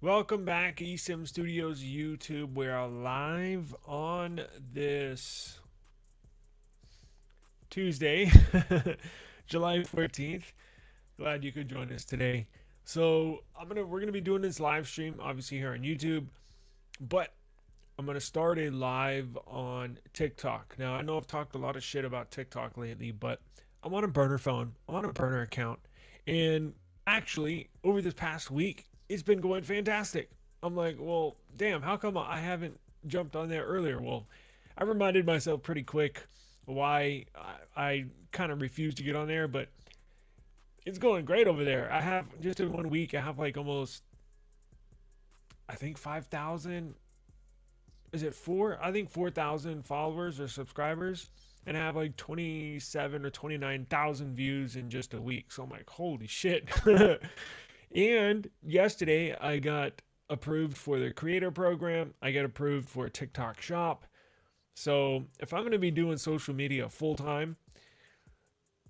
Welcome back, eSIM Studios YouTube. We're live on this Tuesday, July 14th. Glad you could join us today. So we're gonna be doing this live stream, obviously here on YouTube, but I'm gonna start a live on TikTok. Now I know I've talked a lot of shit about TikTok lately, but I'm on a burner phone, I'm on a burner account, and actually over this past week it's been going fantastic. I'm like, well, damn, how come I haven't jumped on there earlier? Well, I reminded myself pretty quick why I kind of refused to get on there, but it's going great over there. I have just in 1 week, I have like almost, I think 5,000. Is it four? I think 4,000 followers or subscribers, and I have like 27 or 29,000 views in just a week. So I'm like, holy shit. And yesterday I got approved for the creator program. I got approved for a TikTok shop. So if I'm going to be doing social media full time,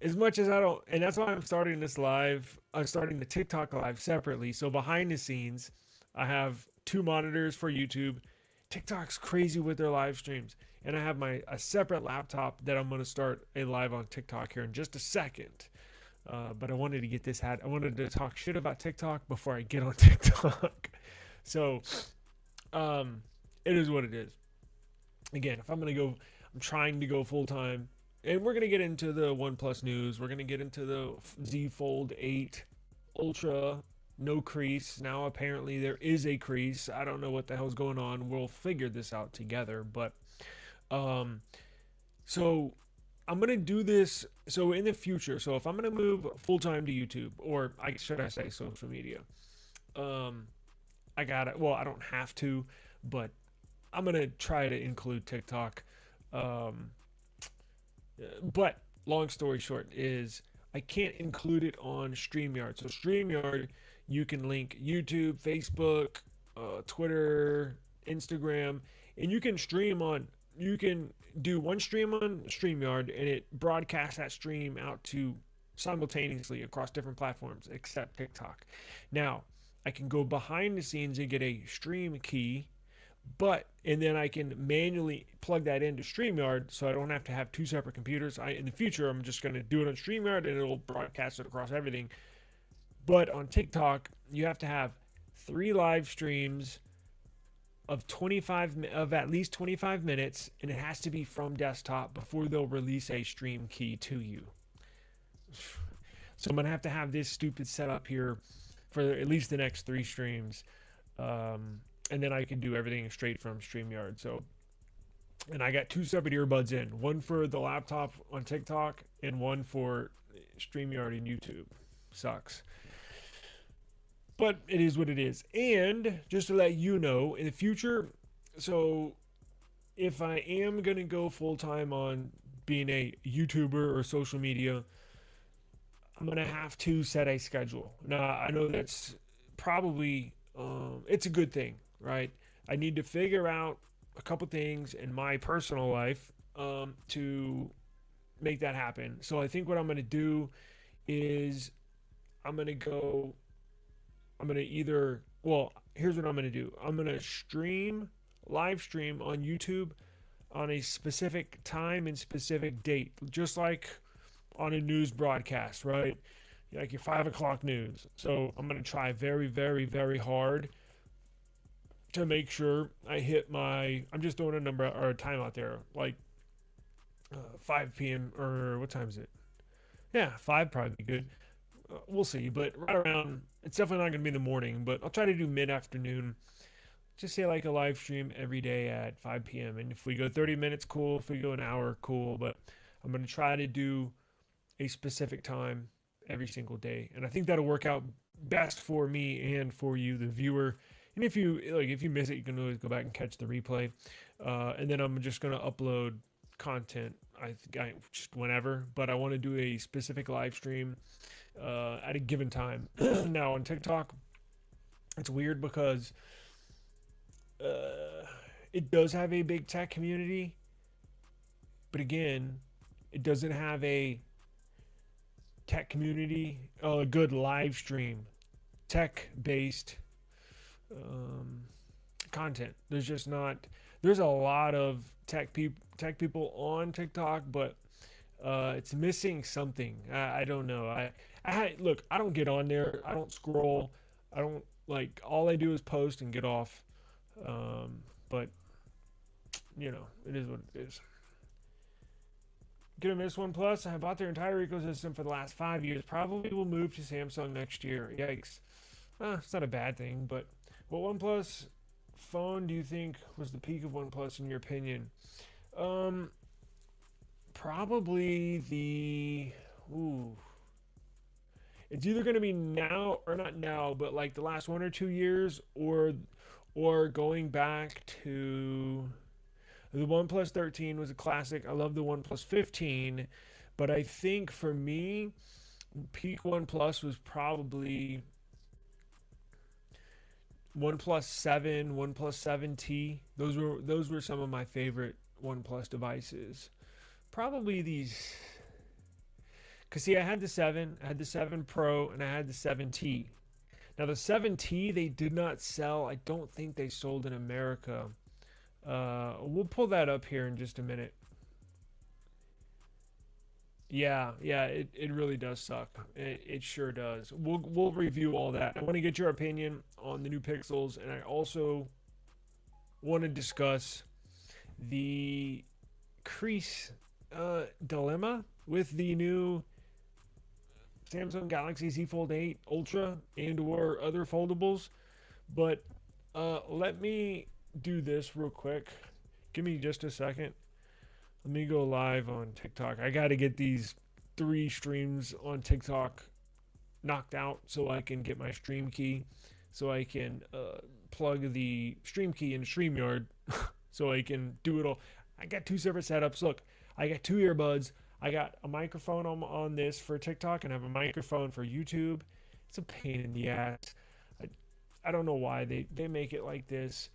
as much as I don't, and that's why I'm starting this live, I'm starting the TikTok live separately. So behind the scenes, I have two monitors for YouTube. TikTok's crazy with their live streams. And I have a separate laptop that I'm going to start a live on TikTok here in just a second. But I wanted to get this hat. I wanted to talk shit about TikTok before I get on TikTok. So, it is what it is. Again, if I'm gonna go, I'm trying to go full time, and we're gonna get into the OnePlus news. We're gonna get into the Z Fold 8 Ultra, no crease. Now apparently there is a crease. I don't know what the hell's going on. We'll figure this out together. But, um, so I'm gonna do this. So in the future, so if I'm gonna move full time to YouTube, or should I say social media, um, I got it. Well, I don't have to, but I'm gonna try to include TikTok. Um, but long story short is I can't include it on StreamYard. So StreamYard, you can link YouTube, Facebook, Twitter, Instagram, and you can stream on. You can do one stream on StreamYard, and it broadcasts that stream out to simultaneously across different platforms except TikTok. Now, I can go behind the scenes and get a stream key, and then I can manually plug that into StreamYard, so I don't have to have two separate computers. In the future, I'm just going to do it on StreamYard, and it'll broadcast it across everything. But on TikTok, you have to have 3 live streams of at least 25 minutes, and it has to be from desktop before they'll release a stream key to you. So I'm gonna have to have this stupid setup here for at least the next 3 streams, and then I can do everything straight from StreamYard. So, and I got 2 separate earbuds in, one for the laptop on TikTok and one for StreamYard and YouTube. Sucks. But it is what it is. And just to let you know, in the future, so if I am going to go full time on being a YouTuber or social media, I'm going to have to set a schedule. Now, I know that's probably, it's a good thing, right? I need to figure out a couple things in my personal life to make that happen. So I think what I'm going to do is I'm going to go here's what I'm going to do. I'm going to live stream on YouTube on a specific time and specific date, just like on a news broadcast, right? Like your 5 o'clock news. So I'm going to try very, very, very hard to make sure I hit I'm just throwing a number or a time out there, like 5 p.m. or what time is it? Yeah, 5 probably be good. We'll see, but right around, it's definitely not going to be in the morning, but I'll try to do mid-afternoon. Just say like a live stream every day at 5 p.m. And if we go 30 minutes, cool. If we go an hour, cool. But I'm going to try to do a specific time every single day. And I think that'll work out best for me and for you, the viewer. And if you miss it, you can always go back and catch the replay. And then I'm just going to upload content, just whenever. But I want to do a specific live stream at a given time. Now on TikTok, it's weird because it does have a big tech community, but again, it doesn't have a tech community, a good live stream, tech based um, content. There's just not. There's a lot of tech people on TikTok, but it's missing something. I don't know. Look. I don't get on there. I don't scroll. I don't like. All I do is post and get off. But it is what it is. Gonna miss OnePlus. I bought their entire ecosystem for the last 5 years. Probably will move to Samsung next year. Yikes. It's not a bad thing, but what OnePlus phone do you think was the peak of OnePlus in your opinion? Um, Probably the. Ooh. It's either gonna be now or not now, but like the last 1 or 2 years, or going back to the OnePlus 13 was a classic. I love the OnePlus 15, but I think for me, peak OnePlus was probably OnePlus 7, OnePlus 7T. Those were some of my favorite OnePlus devices. Probably these, cause see, I had the 7, I had the 7 Pro, and I had the 7T. Now the 7T they did not sell. I don't think they sold in America. We'll pull that up here in just a minute. Yeah, it really does suck. It sure does. We'll review all that. I want to get your opinion on the new Pixels, and I also want to discuss the Crease dilemma with the new Samsung Galaxy Z Fold 8 Ultra and/or other foldables. But let me do this real quick. Give me just a second. Let me go live on TikTok. I got to get these 3 streams on TikTok knocked out so I can get my stream key, so I can plug the stream key in StreamYard so I can do it all. I got 2 separate setups. Look, I got 2 earbuds. I got a microphone on this for TikTok, and I have a microphone for YouTube. It's a pain in the ass. I don't know why they make it like this.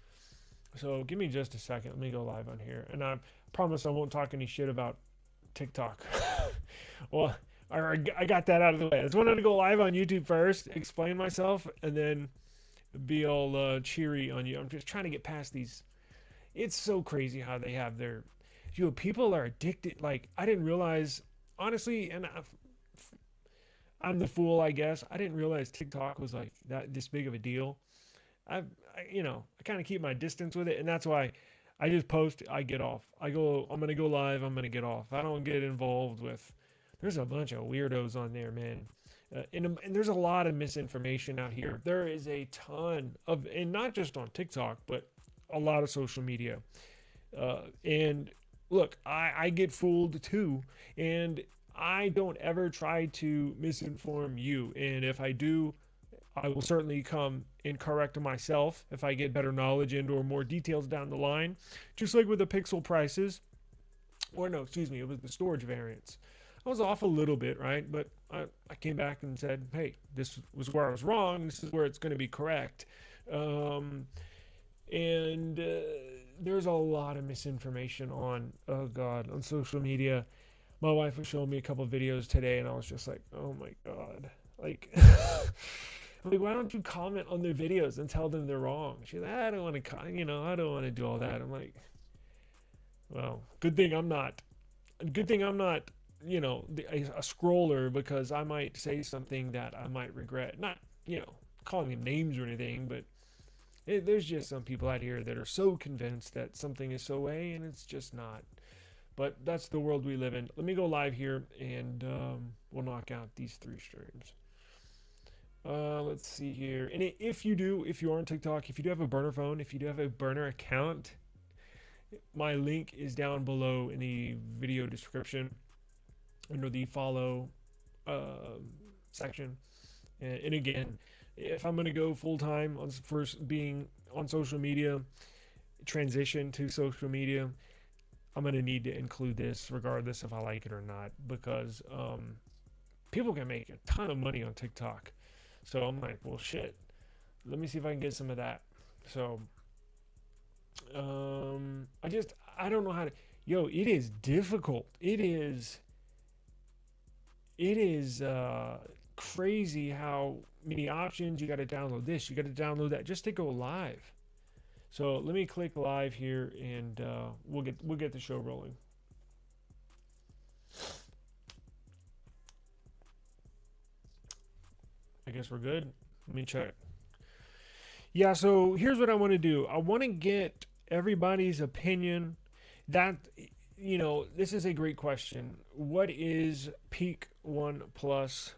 So give me just a second. Let me go live on here. And I promise I won't talk any shit about TikTok. Well, I got that out of the way. I just wanted to go live on YouTube first, explain myself, and then be all cheery on you. I'm just trying to get past these. It's so crazy how they have their. People are addicted. Like, I didn't realize, honestly, and I'm the fool, I guess. I didn't realize TikTok was like this big of a deal. I kind of keep my distance with it, and that's why I just post, I get off. I'm gonna go live, I'm gonna get off. I don't get involved with. There's a bunch of weirdos on there, man, and there's a lot of misinformation out here. There is a ton of, and not just on TikTok, but a lot of social media. And look, I get fooled too, and I don't ever try to misinform you. And if I do, I will certainly come and correct myself if I get better knowledge and or more details down the line. Just like with the Pixel prices, or no, excuse me, it was the storage variants. I was off a little bit, right? But I came back and said, hey, this was where I was wrong. This is where it's going to be correct. And there's a lot of misinformation on, oh God, on social media. My wife was showing me a couple of videos today, and I was just like, oh my God. Like, like, why don't you comment on their videos and tell them they're wrong? She's like, I don't want to, I don't want to do all that. I'm like, well, good thing I'm not, a scroller, because I might say something that I might regret. Not, calling them names or anything, but there's just some people out here that are so convinced that something is so way, and it's just not. But that's the world we live in. Let me go live here, and we'll knock out these 3 streams. Let's see here. And if you are on TikTok, if you do have a burner phone, if you do have a burner account, my link is down below in the video description under the follow section. And again, if I'm going to go full time on first being on social media, transition to social media, I'm going to need to include this regardless if I like it or not, because people can make a ton of money on TikTok. So I'm like, well, shit. Let me see if I can get some of that. So, I don't know how to. Yo, it is difficult. It is crazy how many options. You got to download this, you got to download that just to go live. So let me click live here, and we'll get the show rolling. I guess we're good. Let me check. Yeah, so here's what I want to do. I want to get everybody's opinion. That, this is a great question. What is peak OnePlus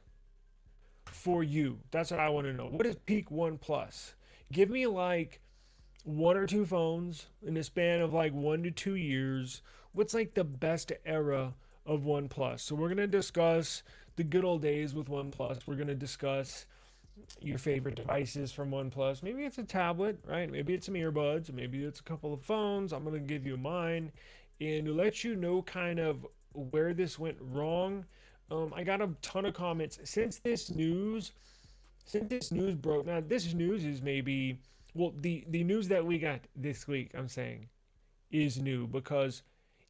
for you? That's what I want to know. What is peak OnePlus? Give me like one or two phones in the span of like 1 to 2 years. What's like the best era of OnePlus? So we're gonna discuss the good old days with OnePlus. We're gonna discuss your favorite devices from OnePlus. Maybe it's a tablet, right? Maybe it's some earbuds. Maybe it's a couple of phones. I'm gonna give you mine, and to let you know kind of where this went wrong. I got a ton of comments since this news broke. Now this news is maybe, well, the news that we got this week, I'm saying, is new because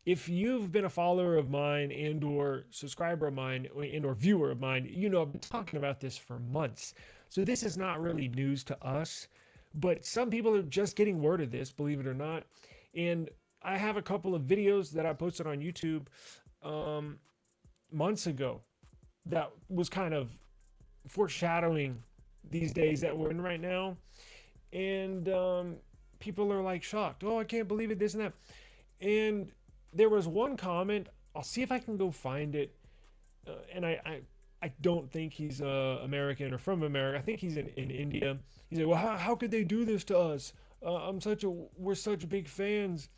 if you've been a follower of mine and or subscriber of mine and or viewer of mine, I've been talking about this for months. So this is not really news to us, but some people are just getting word of this, believe it or not. And I have a couple of videos that I posted on YouTube months ago that was kind of foreshadowing these days that we're in right now. And people are like shocked. Oh, I can't believe it, this and that. And there was one comment. I'll see if I can go find it. And I don't think he's American or from America. I think he's in India. He's like, well, how could they do this to us? We're such big fans.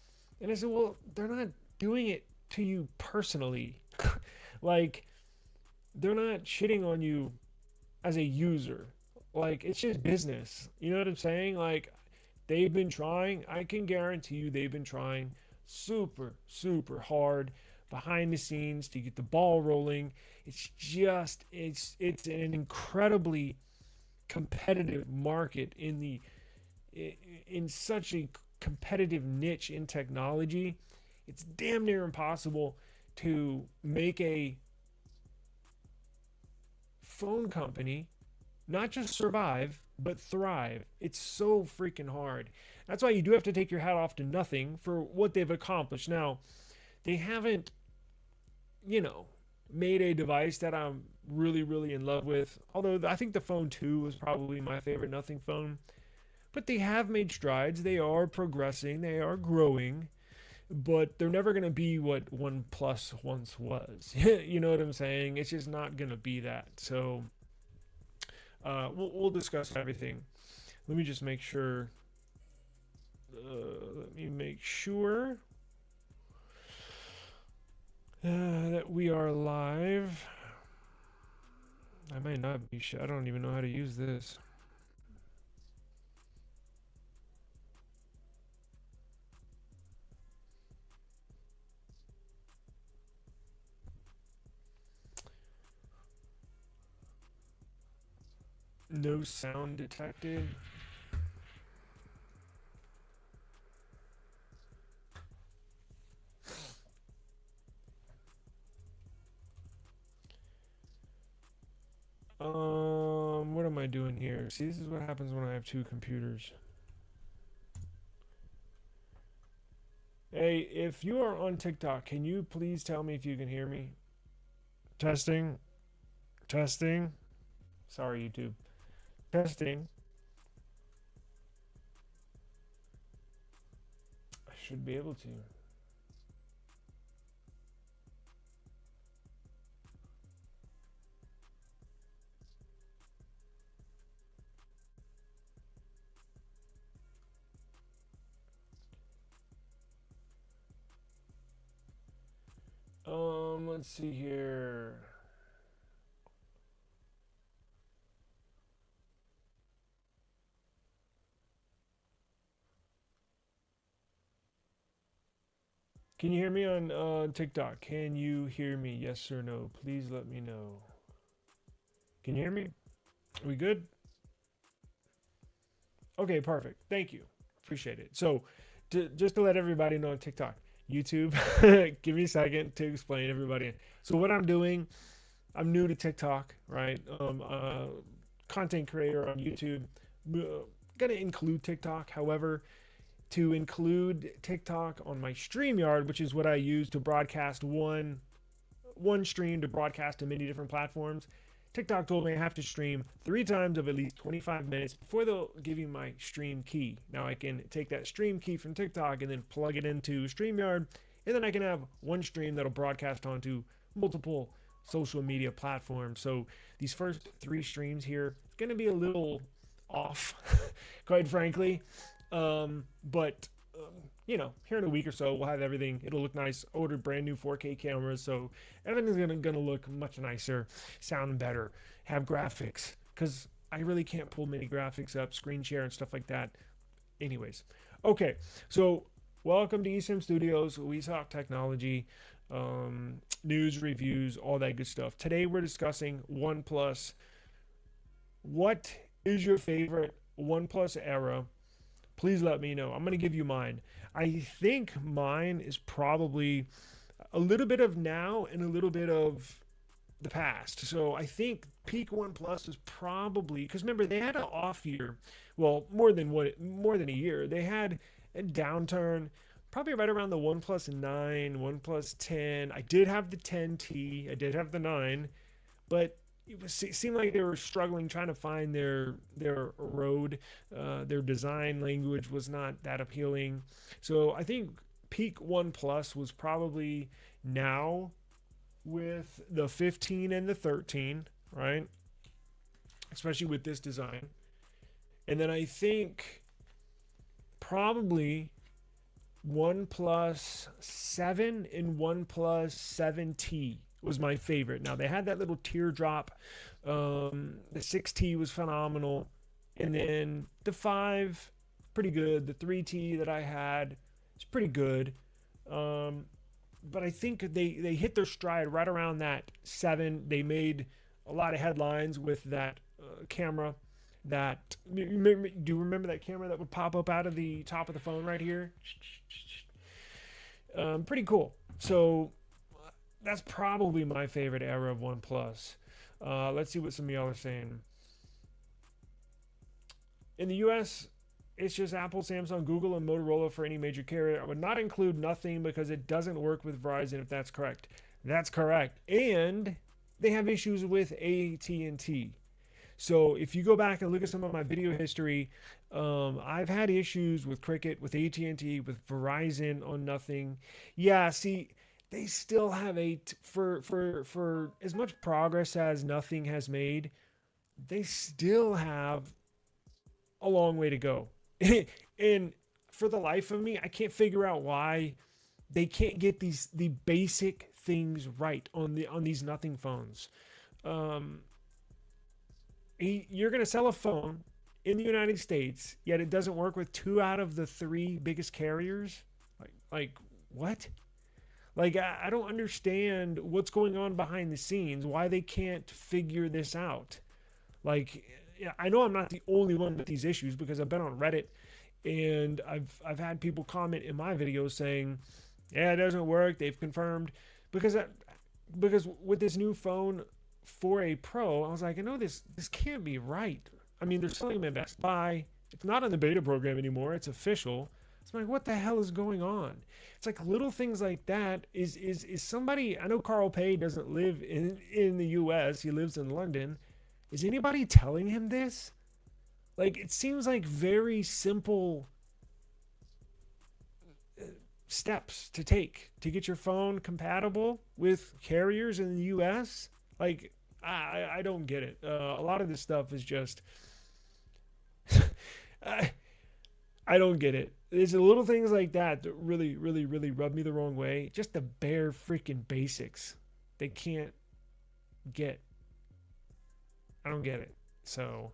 And I said, well, they're not doing it to you personally. Like, they're not shitting on you as a user. Like, it's just business. You know what I'm saying? Like, they've been trying. I can guarantee you they've been trying super, super hard behind the scenes to get the ball rolling. It's an incredibly competitive market in such a competitive niche in technology. It's damn near impossible to make a phone company not just survive but thrive. It's so freaking hard. That's why you do have to take your hat off to Nothing for what they've accomplished. Now, they haven't, made a device that I'm really, really in love with. Although I think the Phone 2 was probably my favorite Nothing phone. But they have made strides. They are progressing. They are growing. But they're never going to be what OnePlus once was. You know what I'm saying? It's just not going to be that. So we'll discuss everything. Let me just make sure. That we are live. I might not be sure. I don't even know how to use this. No sound detected. What am I doing here? See, this is what happens when I have two computers. Hey, if you are on TikTok, can you please tell me if you can hear me? Testing. Testing. Sorry, YouTube. Testing. I should be able to. Let's see here. Can you hear me on TikTok? Can you hear me? Yes or no? Please let me know. Can you hear me? Are we good? Okay, perfect. Thank you. Appreciate it. So, just to let everybody know on TikTok, YouTube, give me a second to explain everybody. So what I'm doing, I'm new to TikTok, right? Content creator on YouTube. Gonna include TikTok. However, to include TikTok on my StreamYard, which is what I use to broadcast one stream to broadcast to many different platforms. TikTok told me I have to stream 3 times of at least 25 minutes before they'll give you my stream key. Now I can take that stream key from TikTok and then plug it into StreamYard, and then I can have one stream that'll broadcast onto multiple social media platforms. So these first 3 streams here, it's going to be a little off, quite frankly. But here in a week or so, we'll have everything. It'll look nice. Ordered brand new 4K cameras, so everything's gonna look much nicer, sound better, have graphics. Because I really can't pull many graphics up, screen share and stuff like that. Anyways, okay. So welcome to eSIM Studios. We talk technology, news, reviews, all that good stuff. Today we're discussing OnePlus. What is your favorite OnePlus era? Please let me know. I'm going to give you mine. I think mine is probably a little bit of now and a little bit of the past. So I think peak OnePlus is probably, because remember they had an off year. Well, more than a year. They had a downturn probably right around the OnePlus 9, OnePlus 10. I did have the 10T. I did have the 9, but it seemed like they were struggling trying to find their road. Their design language was not that appealing. So I think peak OnePlus was probably now with the 15 and the 13, right? Especially with this design. And then I think probably OnePlus 7 and OnePlus 7T was my favorite. Now they had that little teardrop. The 6T was phenomenal, and then the 5, pretty good. The 3T that I had is pretty good. But I think they hit their stride right around that 7. They made a lot of headlines with that camera. Do you remember that camera that would pop up out of the top of the phone right here? Pretty cool. So that's probably my favorite era of OnePlus. Let's see what some of y'all are saying. In the US, it's just Apple, Samsung, Google, and Motorola for any major carrier. I would not include nothing because it doesn't work with Verizon, if that's correct. That's correct. And they have issues with AT&T. So if you go back and look at some of my video history, I've had issues with Cricket, with AT&T, with Verizon on nothing. Yeah, see, they still have for as much progress as nothing has made, they still have a long way to go. And for the life of me, I can't figure out why they can't get the basic things right on these nothing phones. You're gonna sell a phone in the United States, yet it doesn't work with 2 out of the 3 biggest carriers. Like what? Like, I don't understand what's going on behind the scenes, why they can't figure this out. Like, I know I'm not the only one with these issues because I've been on Reddit and I've had people comment in my videos saying, yeah, it doesn't work. They've confirmed because with this new phone 4A Pro, I was like, I know this can't be right. I mean, they're selling them at Best Buy. It's not in the beta program anymore. It's official. It's like, what the hell is going on? It's like little things like that. Is somebody? I know Carl Pei doesn't live in the U.S. He lives in London. Is anybody telling him this? Like, it seems like very simple steps to take to get your phone compatible with carriers in the U.S. Like, I don't get it. A lot of this stuff is just I don't get it. There's little things like that that really, really, really rub me the wrong way. Just the bare freaking basics they can't get. I don't get it. So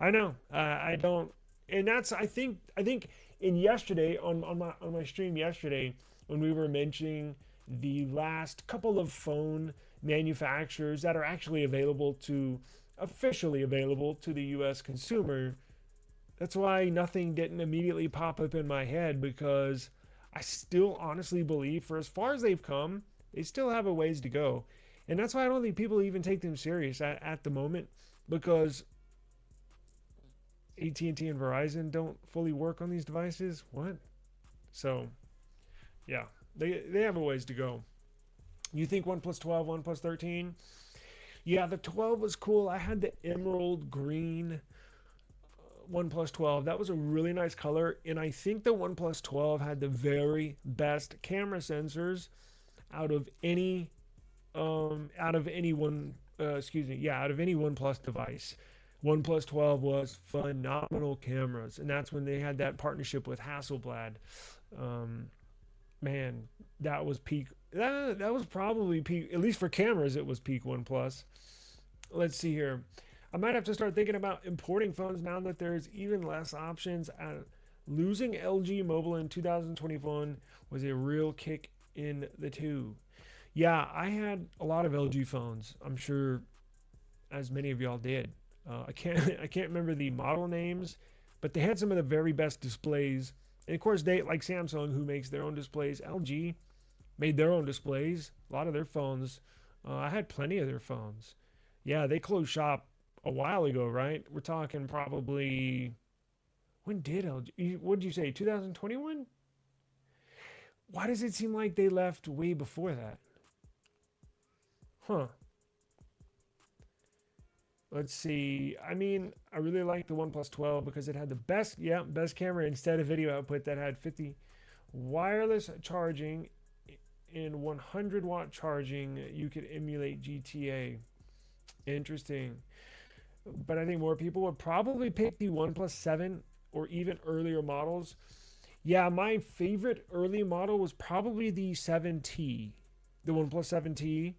I know I don't, and that's I think in yesterday on my stream yesterday when we were mentioning the last couple of phone manufacturers that are actually officially available to the U.S. consumer. That's why nothing didn't immediately pop up in my head, because I still honestly believe for as far as they've come, they still have a ways to go. And that's why I don't think people even take them serious at the moment, because AT&T and Verizon don't fully work on these devices. What? So, yeah, they have a ways to go. You think OnePlus 12, OnePlus 13? Yeah, the 12 was cool. I had the emerald green OnePlus 12. That was a really nice color, and I think the OnePlus 12 had the very best camera sensors out of any out of any one out of any OnePlus device. OnePlus 12 was phenomenal cameras, and that's when they had that partnership with Hasselblad. Man, that was peak. That was probably peak, at least for cameras. It was peak OnePlus. Let's see here. I might have to start thinking about importing phones now that there's even less options. Losing LG Mobile in 2021 was a real kick in the tooth. Yeah, I had a lot of LG phones. I'm sure as many of y'all did. I can't I can't remember the model names, but they had some of the very best displays. And of course, they, like Samsung, who makes their own displays. LG made their own displays. A lot of their phones. I had plenty of their phones. Yeah, they closed shop a while ago, right? We're talking probably, when did LG? What did you say? 2021? Why does it seem like they left way before that? Huh. Let's see. I mean, I really like the OnePlus 12 because it had the best camera instead of video output that had 50 wireless charging and 100-watt charging. You could emulate GTA. Interesting. But I think more people would probably pick the OnePlus 7 or even earlier models. Yeah, my favorite early model was probably the 7T, the OnePlus 7T.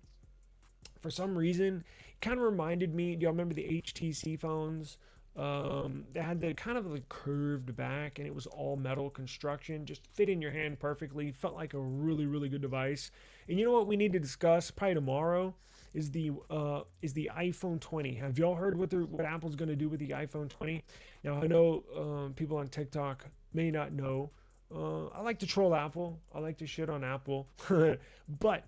For some reason, it kind of reminded me. Do y'all remember the HTC phones? They had the kind of like curved back, and it was all metal construction, just fit in your hand perfectly. Felt like a really, really good device. And you know what we need to discuss probably tomorrow is the iPhone 20. Have y'all heard what Apple's going to do with the iPhone 20? Now I know people on TikTok may not know. I like to troll Apple. I like to shit on Apple, but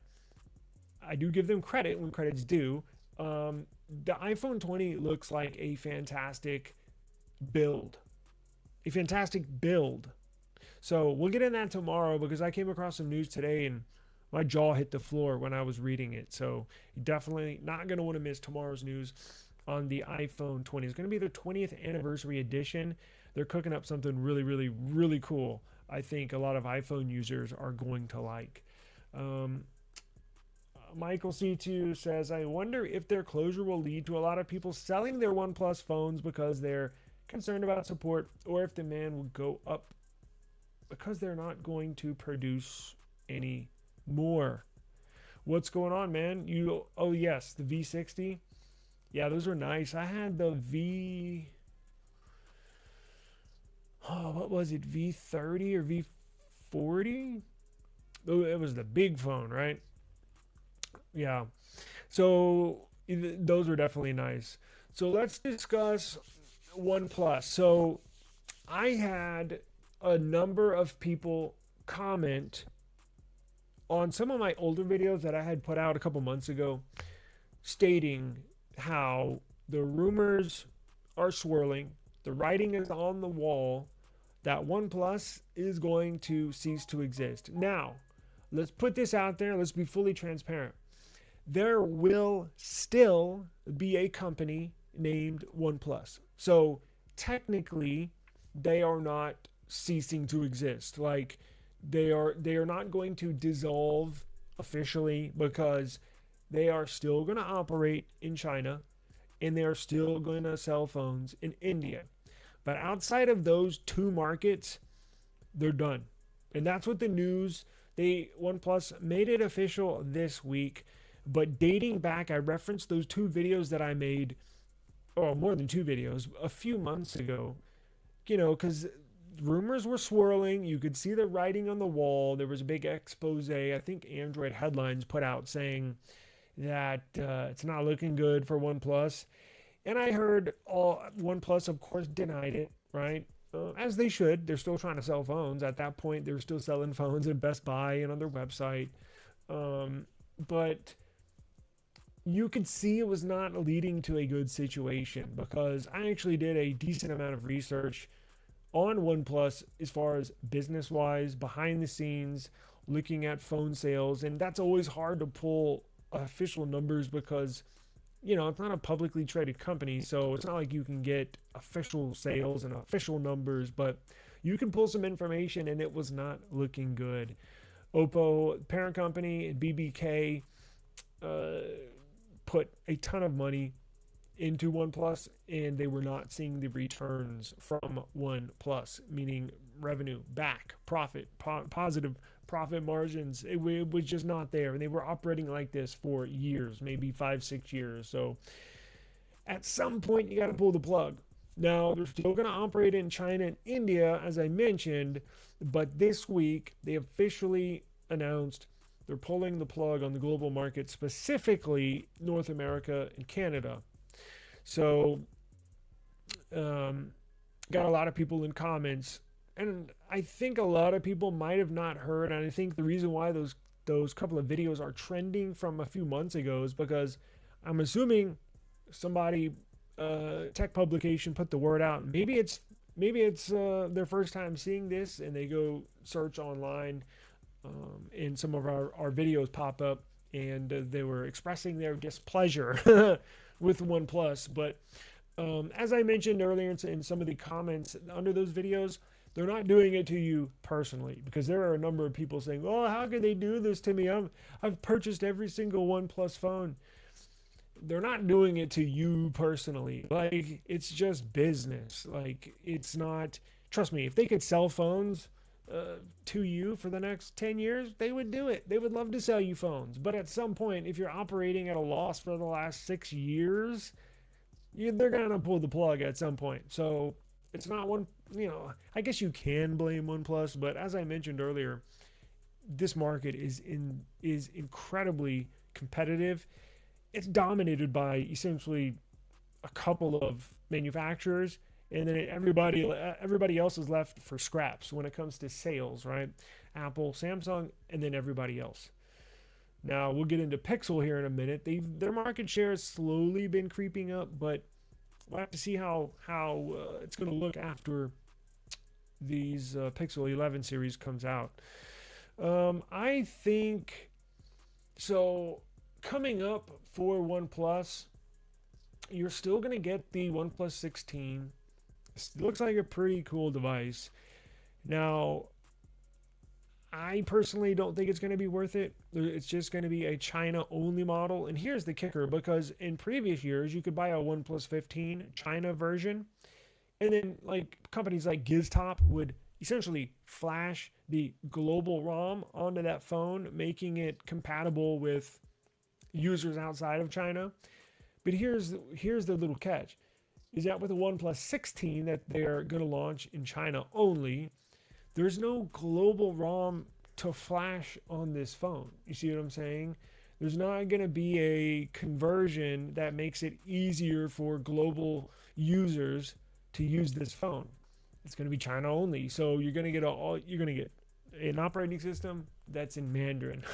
I do give them credit when credit's due. The iPhone 20 looks like a fantastic build. A fantastic build. So we'll get in that tomorrow because I came across some news today and my jaw hit the floor when I was reading it. So definitely not going to want to miss tomorrow's news on the iPhone 20. It's going to be their 20th anniversary edition. They're cooking up something really, really, really cool. I think a lot of iPhone users are going to like. Michael C2 says, I wonder if their closure will lead to a lot of people selling their OnePlus phones because they're concerned about support, or if demand will go up because they're not going to produce any more. What's going on, man? Oh yes, the V60. Yeah, those were nice. I had the what was it? V30 or V40? It was the big phone, right? Yeah. So those were definitely nice. So let's discuss OnePlus. So I had a number of people comment on some of my older videos that I had put out a couple months ago, stating how the rumors are swirling, the writing is on the wall, that OnePlus is going to cease to exist. Now, let's put this out there. Let's be fully transparent. There will still be a company named OnePlus. So technically, they are not ceasing to exist. Like they are not going to dissolve officially, because they are still going to operate in China and they are still going to sell phones in India. But outside of those two markets, they're done. And that's what the news, OnePlus made it official this week. But dating back, I referenced those two videos that I made, or more than two videos, a few months ago, because rumors were swirling. You could see the writing on the wall. There was a big expose. I think Android Headlines put out saying that it's not looking good for OnePlus. And I heard OnePlus, of course, denied it, right? As they should. They're still trying to sell phones. At that point, they were still selling phones at Best Buy and on their website. But you could see it was not leading to a good situation, because I actually did a decent amount of research on OnePlus as far as business wise, behind the scenes, looking at phone sales. And that's always hard to pull official numbers because, it's not a publicly traded company. So it's not like you can get official sales and official numbers, but you can pull some information, and it was not looking good. Oppo, parent company, and BBK uh, put a ton of money into OnePlus, and they were not seeing the returns from OnePlus, meaning revenue back, profit, positive profit margins. It was just not there, and they were operating like this for years, maybe 5-6 years. So at some point, you got to pull the plug. Now, they're still going to operate in China and India, as I mentioned, but this week they officially announced they're pulling the plug on the global market, specifically North America and Canada. So, got a lot of people in comments, and I think a lot of people might have not heard. And I think the reason why those couple of videos are trending from a few months ago is because I'm assuming somebody, tech publication, put the word out. Maybe it's their first time seeing this, and they go search online, and some of our videos pop up, and they were expressing their displeasure with OnePlus. But as I mentioned earlier in some of the comments under those videos, they're not doing it to you personally, because there are a number of people saying, "Oh, how could they do this to me? I've purchased every single OnePlus phone." They're not doing it to you personally. Like, it's just business. Like, it's not. Trust me, if they could sell phones to you for the next 10 years, they would do it. They would love to sell you phones. But at some point, if you're operating at a loss for the last 6 years, they're going to pull the plug at some point. So it's not I guess you can blame OnePlus, but as I mentioned earlier, this market is incredibly competitive. It's dominated by essentially a couple of manufacturers, and then everybody else is left for scraps when it comes to sales, right? Apple, Samsung, and then everybody else. Now we'll get into Pixel here in a minute. Their market share has slowly been creeping up, but we'll have to see how it's going to look after these Pixel 11 series comes out. I think so. Coming up for OnePlus, you're still going to get the OnePlus 16. It looks like a pretty cool device. Now, I personally don't think it's going to be worth it. It's just going to be a China-only model. And here's the kicker, because in previous years, you could buy a OnePlus 15 China version, and then like companies like Giztop would essentially flash the global ROM onto that phone, making it compatible with users outside of China. But here's the little catch, is that with the OnePlus 16 that they're going to launch in China only, there's no global ROM to flash on this phone. You see what I'm saying? There's not going to be a conversion that makes it easier for global users to use this phone. It's going to be China only. So you're going to get an operating system that's in Mandarin.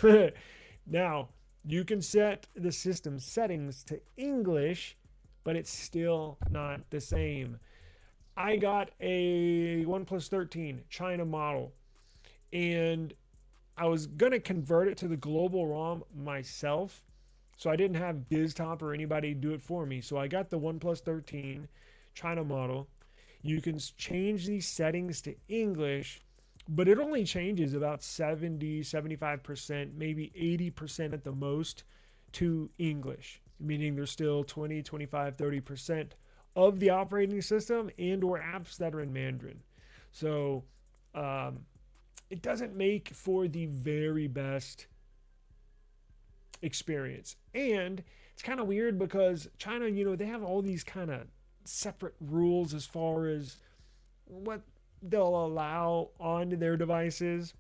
Now, you can set the system settings to English, but it's still not the same. I got a OnePlus 13 China model, and I was going to convert it to the global ROM myself, so I didn't have Giztop or anybody do it for me. So I got the OnePlus 13 China model. You can change these settings to English, but it only changes about 70, 75%, maybe 80% at the most to English, meaning there's still 20, 25, 30% of the operating system and or apps that are in Mandarin. So it doesn't make for the very best experience. And it's kind of weird because China, they have all these kind of separate rules as far as what they'll allow onto their devices.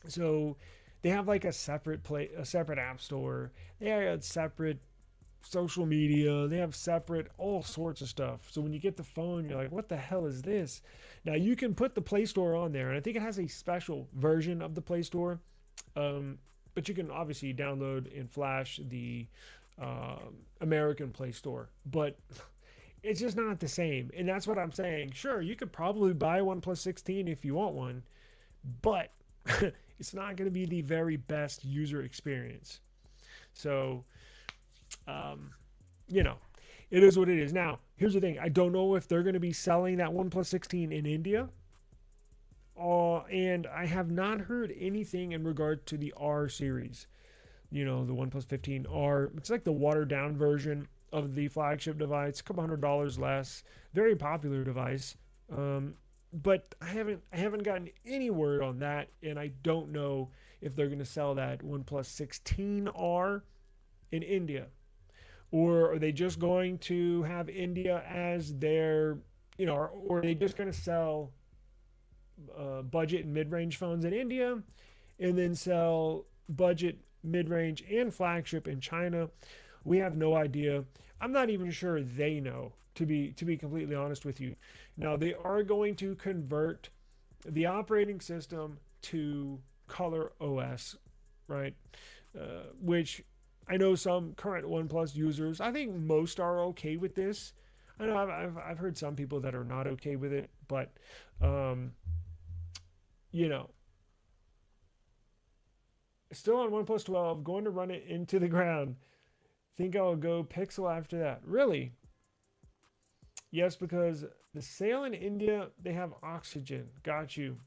So they have like a separate app store. They have separate social media. They have separate all sorts of stuff. So when you get the phone, you're like, what the hell is this? Now you can put the Play Store on there, and I think it has a special version of the Play Store. But you can obviously download and flash the American Play Store, but it's just not the same. And that's what I'm saying. Sure, you could probably buy OnePlus 16 if you want one, but it's not going to be the very best user experience. So, um, you know, it is what it is. Now, here's the thing. I don't know if they're going to be selling that OnePlus 16 in India. And I have not heard anything in regard to the R series. You know, the OnePlus 15R. It's like the watered down version of the flagship device, a couple $100 less. Very popular device. But I haven't gotten any word on that, and I don't know if they're going to sell that OnePlus 16R in India, or are they just going to have India as their, or are they just going to sell budget and mid-range phones in India, and then sell budget, mid-range, and flagship in China? We have no idea. I'm not even sure they know, to be completely honest with you. Now, they are going to convert the operating system to Color OS, right? Which I know some current OnePlus users, I think most are okay with this. I know I've heard some people that are not okay with it, but you know, still on OnePlus 12, going to run it into the ground. Think I'll go Pixel after that. Really? Yes, because the sale in India, they have oxygen. Got you.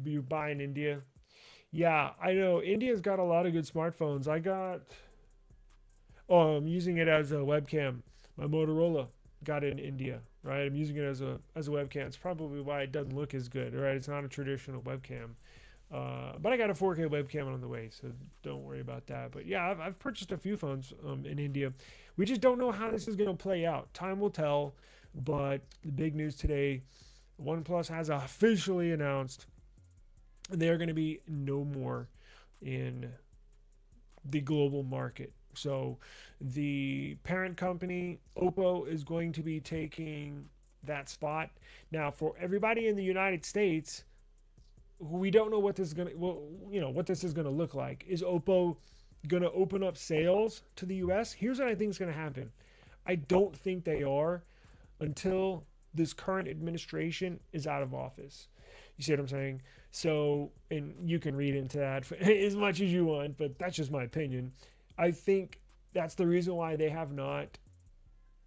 You buy in India. Yeah, I know. India's got a lot of good smartphones. I'm using it as a webcam. My Motorola got it in India, right? I'm using it as a webcam. It's probably why it doesn't look as good, right? It's not a traditional webcam. But I got a 4K webcam on the way, so don't worry about that. But yeah, I've purchased a few phones in India. We just don't know how this is going to play out. Time will tell. But the big news today, OnePlus has officially announced they're going to be no more in the global market. So the parent company, Oppo, is going to be taking that spot. Now, for everybody in the United States, we don't know what this is going to, what this is going to look like. Is Oppo going to open up sales to the US? Here's what I think is going to happen. I don't think they are until this current administration is out of office. You see what I'm saying? So, and you can read into that as much as you want, but that's just my opinion. I think that's the reason why they have not.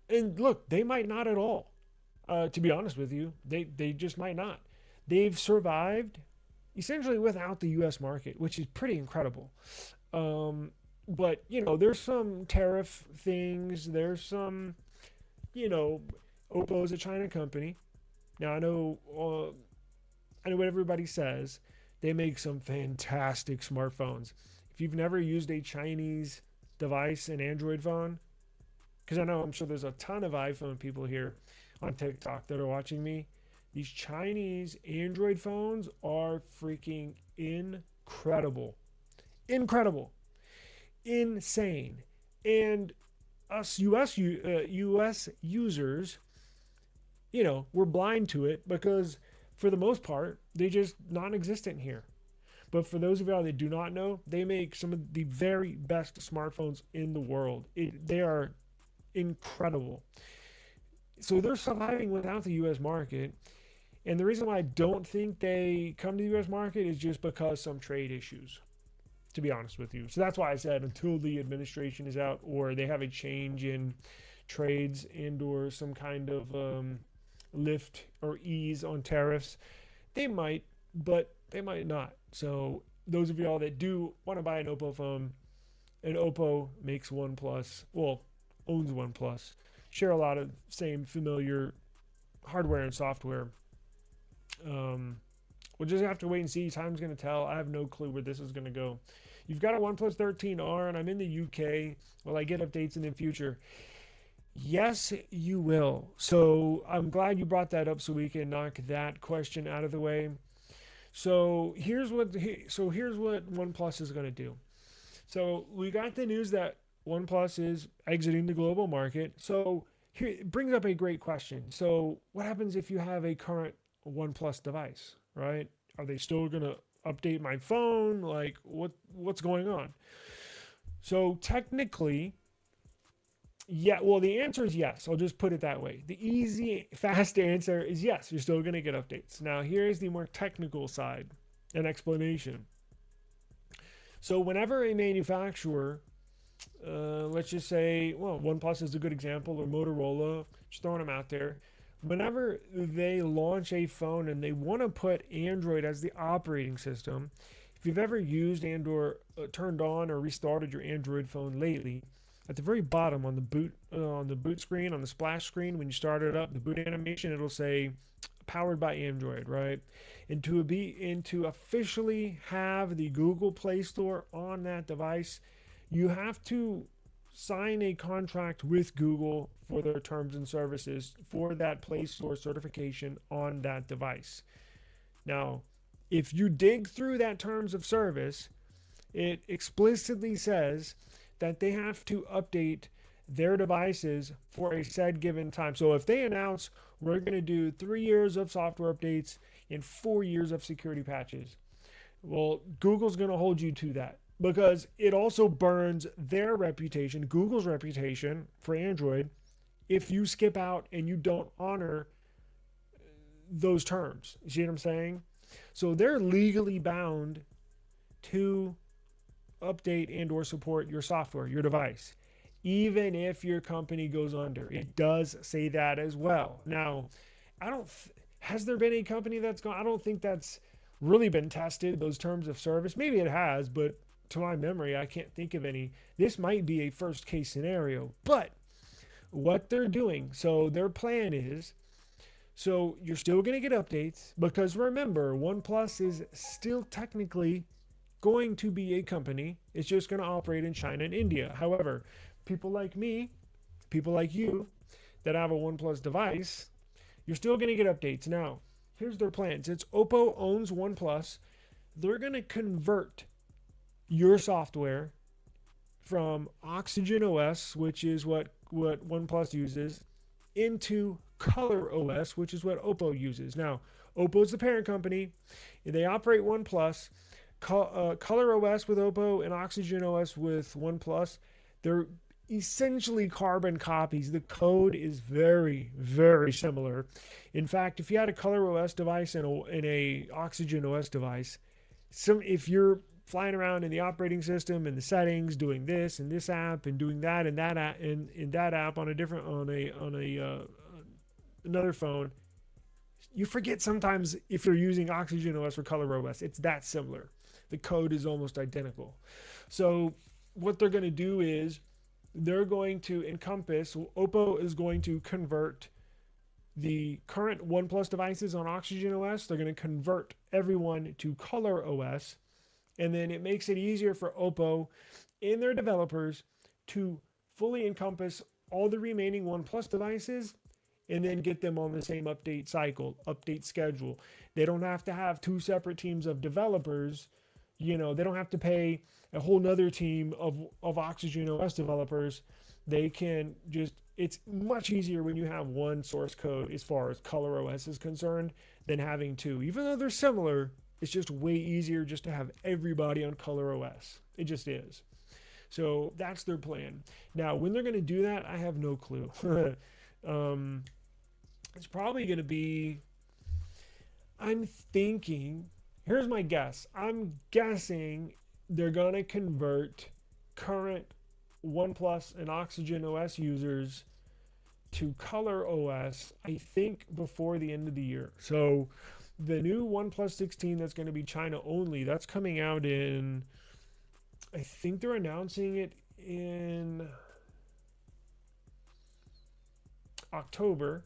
And look, they might not at all. To be honest with you, they just might not. They've survived essentially without the U.S. market, which is pretty incredible. But there's some tariff things. There's some, Oppo is a China company. Now I know what everybody says. They make some fantastic smartphones. If you've never used a Chinese device, an Android phone, because I'm sure there's a ton of iPhone people here on TikTok that are watching me. These Chinese Android phones are freaking incredible. Incredible. Insane. And us US users, we're blind to it because for the most part, they're just non-existent here. But for those of y'all that do not know, they make some of the very best smartphones in the world. They are incredible. So they're surviving without the US market. And the reason why I don't think they come to the U.S. market is just because some trade issues, to be honest with you. So that's why I said until the administration is out or they have a change in trades and or some kind of lift or ease on tariffs, they might, but they might not. So those of y'all that do want to buy an Oppo phone, and Oppo makes OnePlus, owns OnePlus, share a lot of same familiar hardware and software. We'll just have to wait and see. Time's going to tell. I have no clue where this is going to go. You've got a OnePlus 13R, and I'm in the UK. Will I get updates in the future? Yes, you will. So I'm glad you brought that up so we can knock that question out of the way. So here's what OnePlus is going to do. So we got the news that OnePlus is exiting the global market. So here it brings up a great question. So what happens if you have a current OnePlus device, right? Are they still going to update my phone? Like what's going on? So technically, yeah, well, the answer is yes. I'll just put it that way. The easy, fast answer is yes, you're still going to get updates. Now, here's the more technical side and explanation. So, whenever a manufacturer, let's just say, well, OnePlus is a good example, or Motorola, just throwing them out there. Whenever they launch a phone and they want to put Android as the operating system, if you've ever used Android, turned on or restarted your Android phone lately, at the very bottom on the boot screen, on the splash screen, when you start it up, the boot animation, it'll say powered by Android, right? And to officially have the Google Play Store on that device, you have to sign a contract with Google for their terms and services for that Play Store certification on that device. Now, if you dig through that terms of service, it explicitly says that they have to update their devices for a said given time. So if they announce we're going to do 3 years of software updates and 4 years of security patches, well, Google's going to hold you to that, because it also burns their reputation, Google's reputation for Android, if you skip out and you don't honor those terms. You see what I'm saying? So they're legally bound to update and or support your software, your device, even if your company goes under. It does say that as well. Now, has there been a company that's gone? I don't think that's really been tested, those terms of service. Maybe it has, but to my memory, I can't think of any. This might be a first case scenario, but what they're doing, so their plan is, so you're still going to get updates, because remember, OnePlus is still technically going to be a company. It's just going to operate in China and India. However, people like me, people like you that have a OnePlus device, you're still going to get updates. Now, here's their plans. It's Oppo owns OnePlus. They're going to convert your software from Oxygen OS, which is what OnePlus uses, into Color OS, which is what Oppo uses. Now, Oppo's the parent company. They operate OnePlus. Color OS with Oppo and Oxygen OS with OnePlus, they're essentially carbon copies. The code is very, very similar. In fact, if you had a Color OS device and a Oxygen OS device, if you're flying around in the operating system and the settings, doing this and this app and doing that and that app and in that app on a different another phone, you forget sometimes if you're using Oxygen OS or Color OS. It's that similar. The code is almost identical. So what they're going to do is they're going to encompass, Oppo is going to convert the current OnePlus devices on Oxygen OS. They're going to convert everyone to Color OS. And then it makes it easier for Oppo and their developers to fully encompass all the remaining OnePlus devices and then get them on the same update cycle, update schedule. They don't have to have two separate teams of developers. They don't have to pay a whole nother team of Oxygen OS developers. They can just, it's much easier when you have one source code as far as Color OS is concerned than having two. Even though they're similar, it's just way easier just to have everybody on Color OS. It just is. So that's their plan. Now, when they're going to do that, I have no clue. It's probably going to be, I'm thinking, here's my guess. I'm guessing they're going to convert current OnePlus and Oxygen OS users to Color OS, I think, before the end of the year. So the new OnePlus 16 that's going to be China only, that's coming out in, I think they're announcing it in October,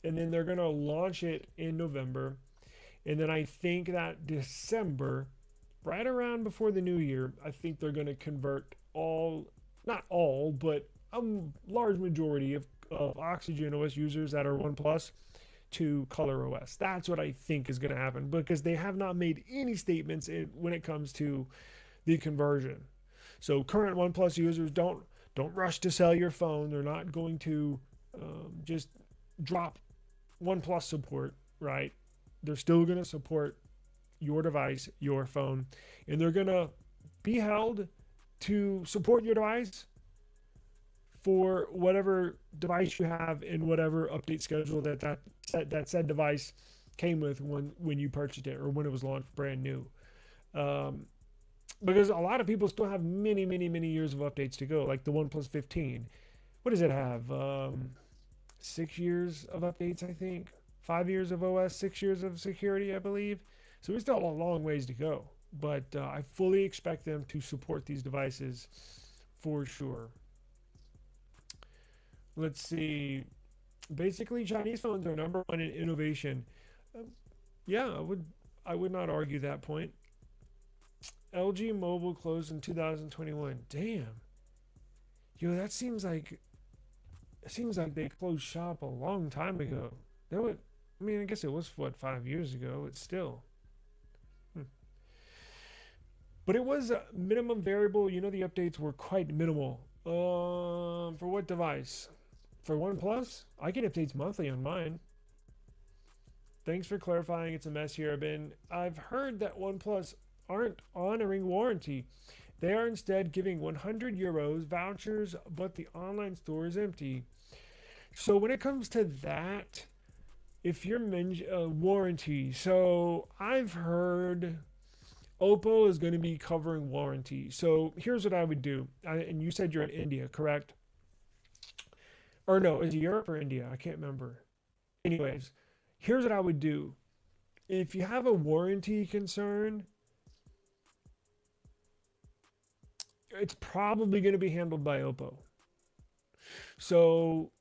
and then they're going to launch it in November. And then I think that December, right around before the new year, I think they're going to convert not all, but a large majority of Oxygen OS users that are OnePlus to Color OS. That's what I think is going to happen, because they have not made any statements when it comes to the conversion. So current OnePlus users, don't rush to sell your phone. They're not going to just drop OnePlus support, right? They're still going to support your device, your phone, and they're going to be held to support your device for whatever device you have in whatever update schedule that said device came with when you purchased it or when it was launched brand new. Um, because a lot of people still have many years of updates to go, like the OnePlus 15. What does it have? 6 years of updates, I think. 5 years of OS, 6 years of security, I believe. So we still have a long ways to go. But I fully expect them to support these devices for sure. Let's see. Basically, Chinese phones are number one in innovation. Um, yeah, I would not argue that point. LG Mobile closed in 2021. Damn. Yo, that seems like they closed shop a long time ago. That would, I mean, I guess it was what 5 years ago. It's still, hmm. But it was a minimum variable. You know, the updates were quite minimal. For what device? For OnePlus, I get updates monthly on mine. Thanks for clarifying. It's a mess here. I've heard that OnePlus aren't honoring warranty. They are instead giving €100 vouchers, but the online store is empty. So when it comes to that, if you're warranty, so I've heard Oppo is going to be covering warranty. So here's what I would do. And you said you're in India, correct? Or no, is it Europe or India? I can't remember. Anyways, here's what I would do. If you have a warranty concern, it's probably going to be handled by Oppo. So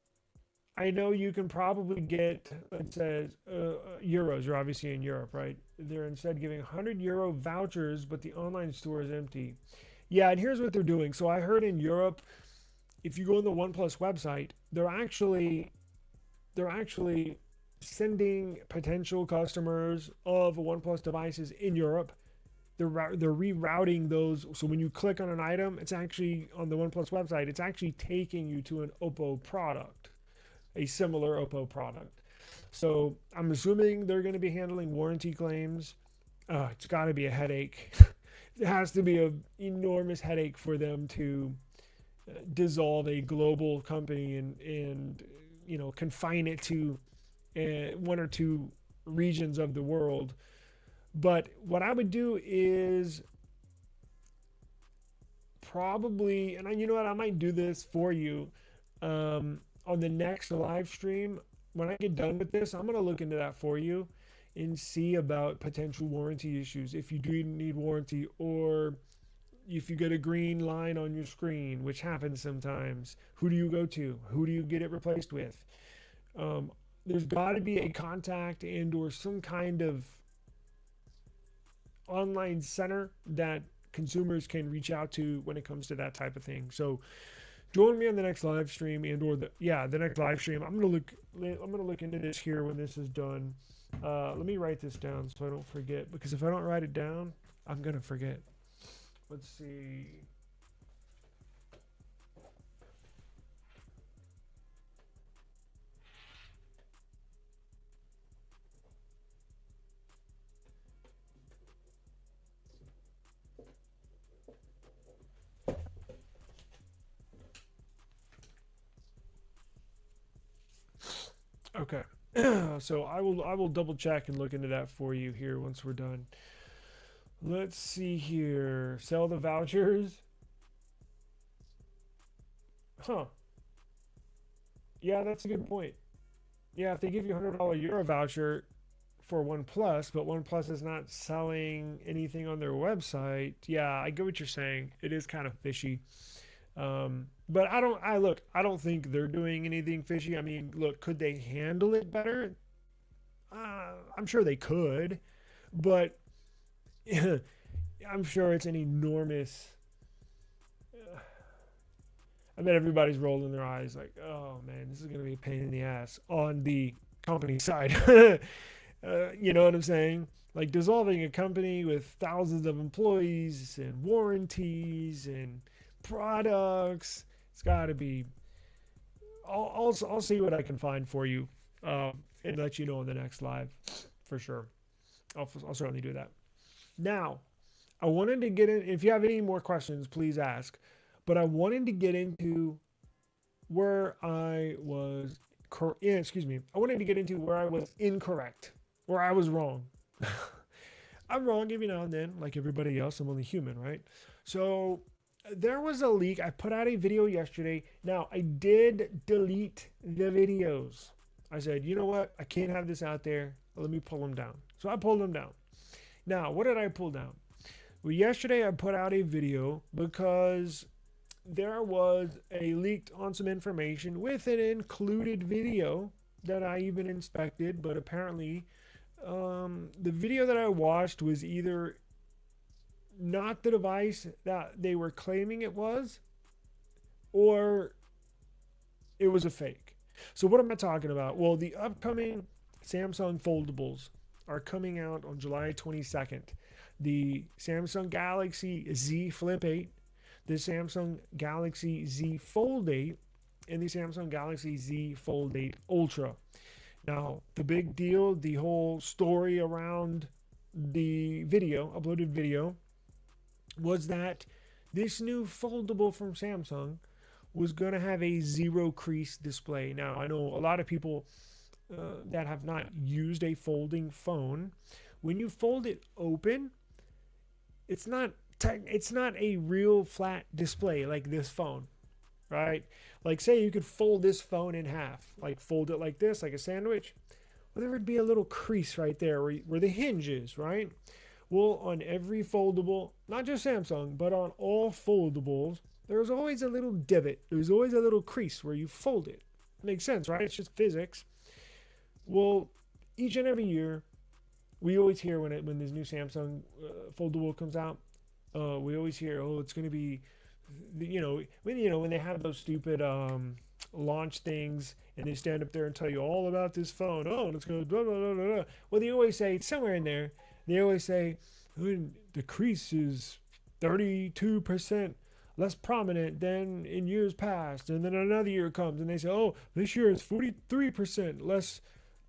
I know you can probably get, it says, euros. You're obviously in Europe, right? They're instead giving €100 vouchers, but the online store is empty. Yeah, and here's what they're doing. So I heard in Europe, if you go on the OnePlus website, they're actually sending potential customers of OnePlus devices in Europe. They're rerouting those. So when you click on an item, it's actually on the OnePlus website. It's actually taking you to an Oppo product, a similar Oppo product. So I'm assuming they're going to be handling warranty claims. It's got to be a headache. It has to be an enormous headache for them to dissolve a global company and confine it to one or two regions of the world. But what I would do is probably, and you know what, I might do this for you on the next live stream. When I get done with this, I'm going to look into that for you and see about potential warranty issues. If you do need warranty, or if you get a green line on your screen, which happens sometimes, who do you go to? Who do you get it replaced with? There's got to be a contact and or some kind of online center that consumers can reach out to when it comes to that type of thing. So join me on the next live stream and or the next live stream. I'm gonna look into this here when this is done. Let me write this down so I don't forget, because if I don't write it down, I'm gonna forget. Let's see. Okay. So I will double check and look into that for you here once we're done. Let's see here. Sell the vouchers. Huh. Yeah, that's a good point. Yeah, if they give you a €100 voucher for OnePlus, but OnePlus is not selling anything on their website, yeah, I get what you're saying. It is kind of fishy. But I don't think they're doing anything fishy. I mean, look, could they handle it better? I'm sure they could, but I'm sure it's an enormous. I bet everybody's rolling their eyes like, oh man, this is going to be a pain in the ass on the company side. You know what I'm saying? Like dissolving a company with thousands of employees and warranties and products. It's got to be. I'll see what I can find for you, and let you know in the next live, for sure. I'll certainly do that. Now, I wanted to get in. If you have any more questions, please ask. But I wanted to get into where I was. Yeah, excuse me. I wanted to get into where I was incorrect, where I was wrong. I'm wrong every now and then, like everybody else. I'm only human, right? So there was a leak. I put out a video yesterday. Now I did delete the videos. I said, you know what? I can't have this out there. Let me pull them down. So I pulled them down. Now, what did I pull down? Well, yesterday I put out a video because there was a leaked on some information with an included video that I even inspected, but apparently the video that I watched was either not the device that they were claiming it was, or it was a fake. So what am I talking about? Well, the upcoming Samsung foldables are coming out on July 22nd. The Samsung Galaxy Z Flip 8, the Samsung Galaxy Z Fold 8, and the Samsung Galaxy Z Fold 8 Ultra. Now, the big deal, the whole story around the video, uploaded video, was that this new foldable from Samsung was going to have a zero crease display. Now, I know a lot of people that have not used a folding phone. When you fold it open, it's not a real flat display like this phone, right? Like say you could fold this phone in half, like fold it like this, like a sandwich. Well, there would be a little crease right there where the hinge is, right? Well, on every foldable, not just Samsung, but on all foldables, there's always a little divot. There's always a little crease where you fold it. Makes sense, right? It's just physics. Well, each and every year, we always hear when this new Samsung foldable comes out, we always hear, oh, it's going to be, when they have those stupid launch things and they stand up there and tell you all about this phone. Oh, and it's going to blah, blah, blah, blah, blah. Well, they always say, somewhere in there, they always say, the crease is 32% less prominent than in years past. And then another year comes and they say, oh, this year is 43% less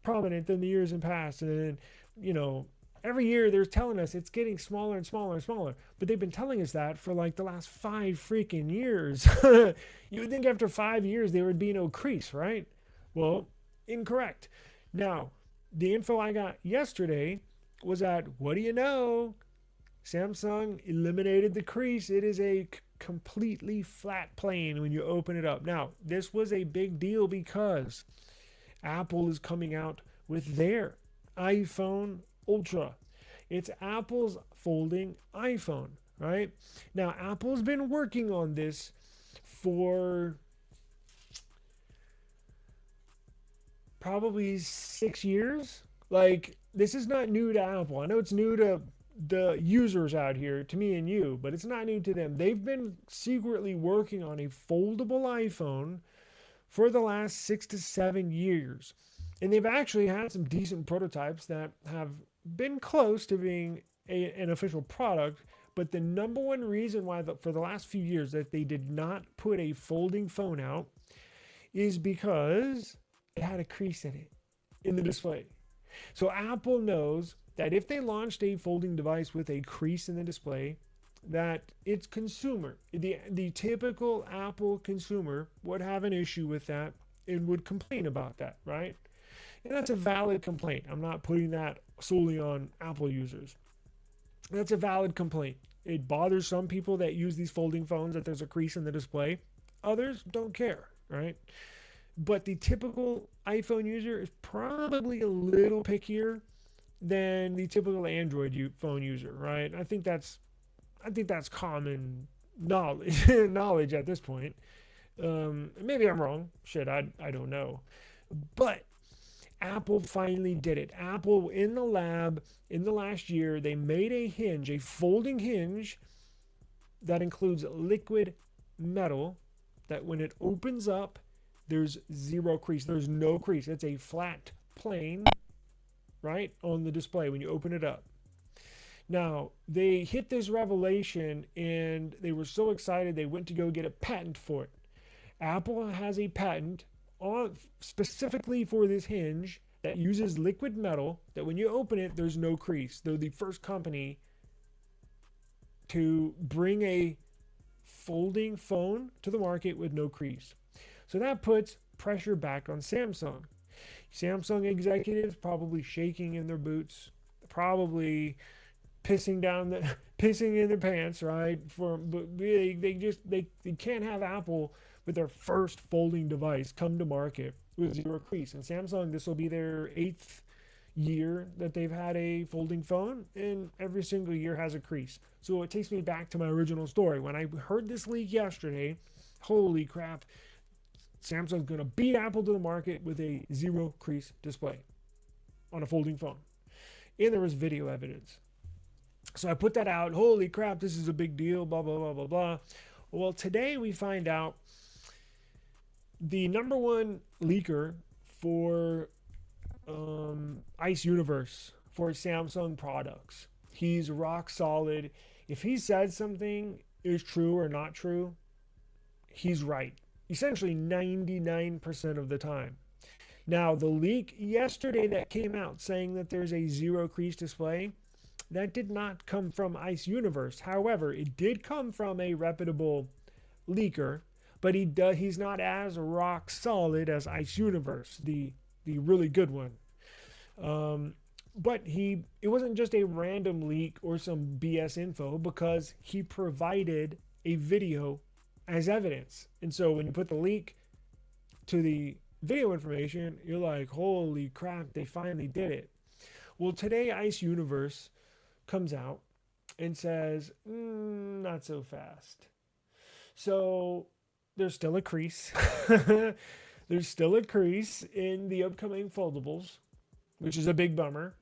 prominent than the years in past. And then, every year they're telling us it's getting smaller and smaller and smaller. But they've been telling us that for like the last 5 freaking years. You would think after 5 years there would be no crease, right? Well, incorrect. Now, the info I got yesterday was that, what do you know? Samsung eliminated the crease. It is a completely flat plane when you open it up. Now, this was a big deal because Apple is coming out with their iPhone Ultra. It's Apple's folding iPhone, right? Now, Apple's been working on this for probably 6 years. Like, this is not new to Apple. I know it's new to the users out here, to me and you, but it's not new to them. They've been secretly working on a foldable iPhone for the last 6 to 7 years. And they've actually had some decent prototypes that have been close to being an official product. But the number one reason why for the last few years that they did not put a folding phone out is because it had a crease in it, in the display. So Apple knows that if they launched a folding device with a crease in the display, that its consumer, the typical Apple consumer, would have an issue with that and would complain about that, right? And that's a valid complaint. I'm not putting that solely on Apple users. That's a valid complaint. It bothers some people that use these folding phones that there's a crease in the display. Others don't care, right? But the typical iPhone user is probably a little pickier than the typical Android phone user, right? I think that's common knowledge at this point. Maybe I'm wrong. Shit, I don't know. But Apple finally did it. Apple in the lab in the last year, they made a hinge, a folding hinge that includes liquid metal that when it opens up, there's zero crease. There's no crease. It's a flat plane, right, on the display when you open it up. Now, they hit this revelation and they were so excited they went to go get a patent for it. Apple has a patent specifically for this hinge that uses liquid metal that when you open it, there's no crease. They're the first company to bring a folding phone to the market with no crease. So that puts pressure back on Samsung. Samsung executives probably shaking in their boots, probably pissing in their pants, right? But they can't have Apple with their first folding device come to market with zero crease. And Samsung, this will be their 8th year that they've had a folding phone, and every single year has a crease. So it takes me back to my original story. When I heard this leak yesterday, holy crap, Samsung's going to beat Apple to the market with a zero crease display on a folding phone. And there was video evidence. So I put that out. Holy crap, this is a big deal, blah, blah, blah, blah, blah. Well, today we find out the number one leaker for ICE Universe for Samsung products. He's rock solid. If he said something is true or not true, he's right. Essentially 99% of the time. Now, the leak yesterday that came out saying that there's a zero crease display, that did not come from ICE Universe. However, it did come from a reputable leaker, but he's not as rock solid as ICE Universe, the really good one. But it wasn't just a random leak or some BS info, because he provided a video as evidence. And so when you put the leak to the video information, you're like, holy crap, they finally did it. Well, today ICE Universe comes out and says, not so fast. So there's still a crease. There's still a crease in the upcoming foldables, which is a big bummer.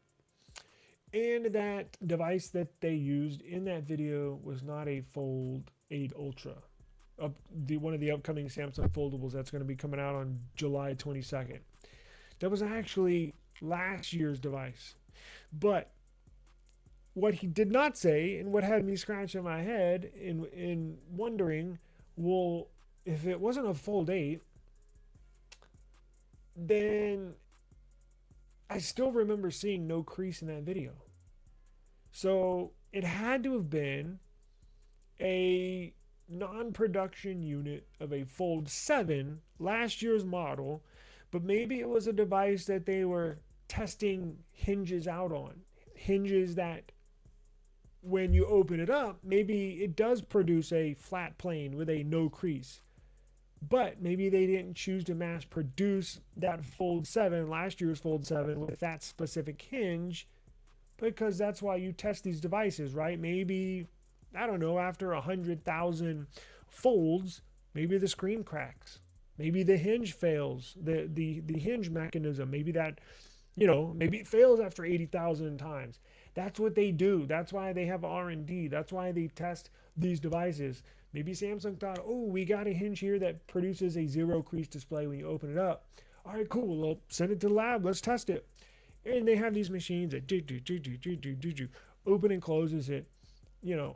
And that device that they used in that video was not a Fold 8 Ultra. One of the upcoming Samsung foldables that's going to be coming out on July 22nd. That was actually last year's device. But what he did not say, and what had me scratching my head in wondering, well, if it wasn't a Fold 8, then I still remember seeing no crease in that video. So it had to have been a non-production unit of a Fold 7, last year's model, but maybe it was a device that they were testing hinges out on. Hinges that when you open it up, maybe it does produce a flat plane with a no crease. But maybe they didn't choose to mass produce that Fold 7, last year's Fold 7, with that specific hinge, because that's why you test these devices, right? Maybe, I don't know, after 100,000 folds, maybe the screen cracks. Maybe the hinge fails, the hinge mechanism. Maybe that, maybe it fails after 80,000 times. That's what they do. That's why they have R&D. That's why they test these devices. Maybe Samsung thought, oh, we got a hinge here that produces a zero crease display when you open it up. All right, cool. Well, send it to the lab. Let's test it. And they have these machines that open and closes it,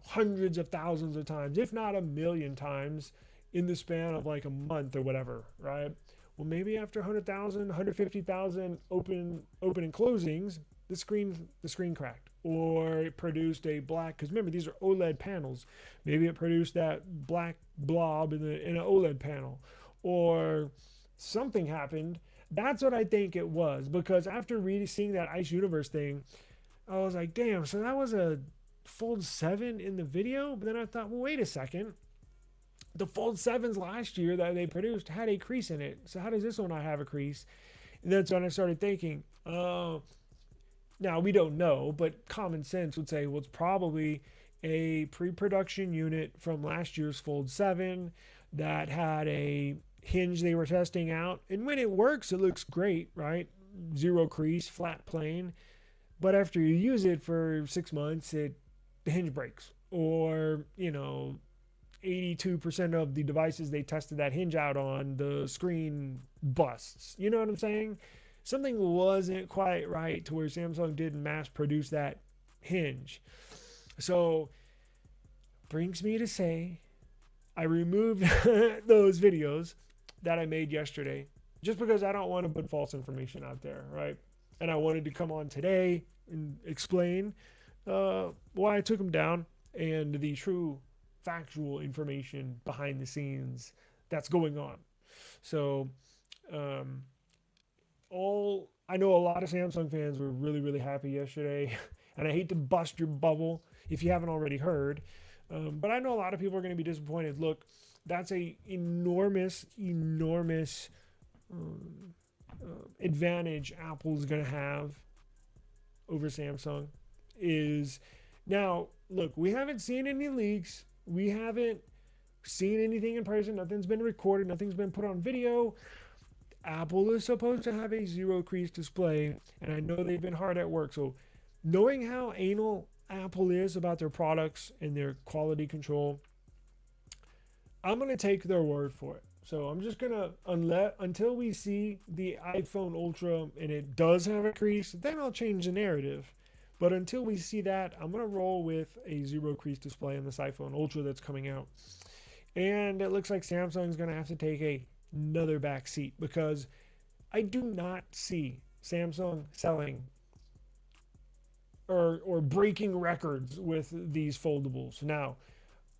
hundreds of thousands of times, if not 1,000,000 times in the span of like a month or whatever, right? Well, maybe after 100,000, 150,000 open and closings, the screen cracked, or it produced a black, because remember, these are OLED panels. Maybe it produced that black blob in an OLED panel, or something happened. That's what I think it was, because after seeing that ICE Universe thing, I was like, damn, so that was a Fold 7 in the video? But then I thought, well, wait a second. The Fold 7s last year that they produced had a crease in it. So how does this one not have a crease? And that's when I started thinking, now we don't know, but common sense would say, well, it's probably a pre-production unit from last year's Fold 7 that had a hinge they were testing out. And when it works, it looks great, right? Zero crease, flat plane. But after you use it for 6 months, the hinge breaks. Or, 82% of the devices they tested that hinge out on, the screen busts. You know what I'm saying? Something wasn't quite right to where Samsung didn't mass produce that hinge. So, brings me to say, I removed those videos that I made yesterday just because I don't want to put false information out there, right? And I wanted to come on today and explain why I took them down. and the true factual information behind the scenes that's going on. So, um, all I know a lot of Samsung fans were really, really happy yesterday, and I hate to bust your bubble if you haven't already heard, but I know a lot of people are going to be disappointed. Look, that's a enormous, enormous advantage Apple's going to have over Samsung. Is now look, we haven't seen any leaks. We haven't seen anything in person. Nothing's been recorded. Nothing's been put on video. Apple is supposed to have a zero crease display, and I know they've been hard at work. So, knowing how anal Apple is about their products and their quality control, I'm going to take their word for it. So, I'm just going to, until we see the iPhone Ultra and it does have a crease, then I'll change the narrative. But until we see that, I'm going to roll with a zero crease display on this iPhone Ultra that's coming out. And it looks like Samsung's going to have to take another back seat, because I do not see Samsung selling or breaking records with these foldables. Now,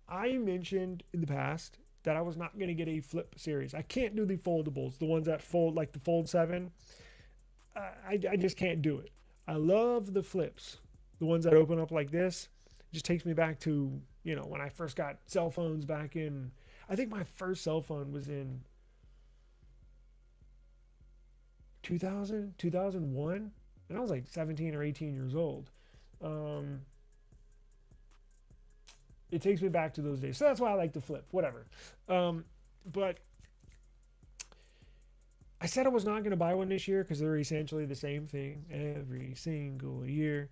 I mentioned in the past that I was not going to get a flip series. I can't do the foldables, the ones that fold like the Fold 7. I just can't do it. I love the flips, the ones that open up like this. It just takes me back to, when I first got cell phones back in, I think my first cell phone was in 2001, and I was like 17 or 18 years old. It takes me back to those days. So that's why I like to flip, whatever. But I said I was not going to buy one this year because they're essentially the same thing every single year.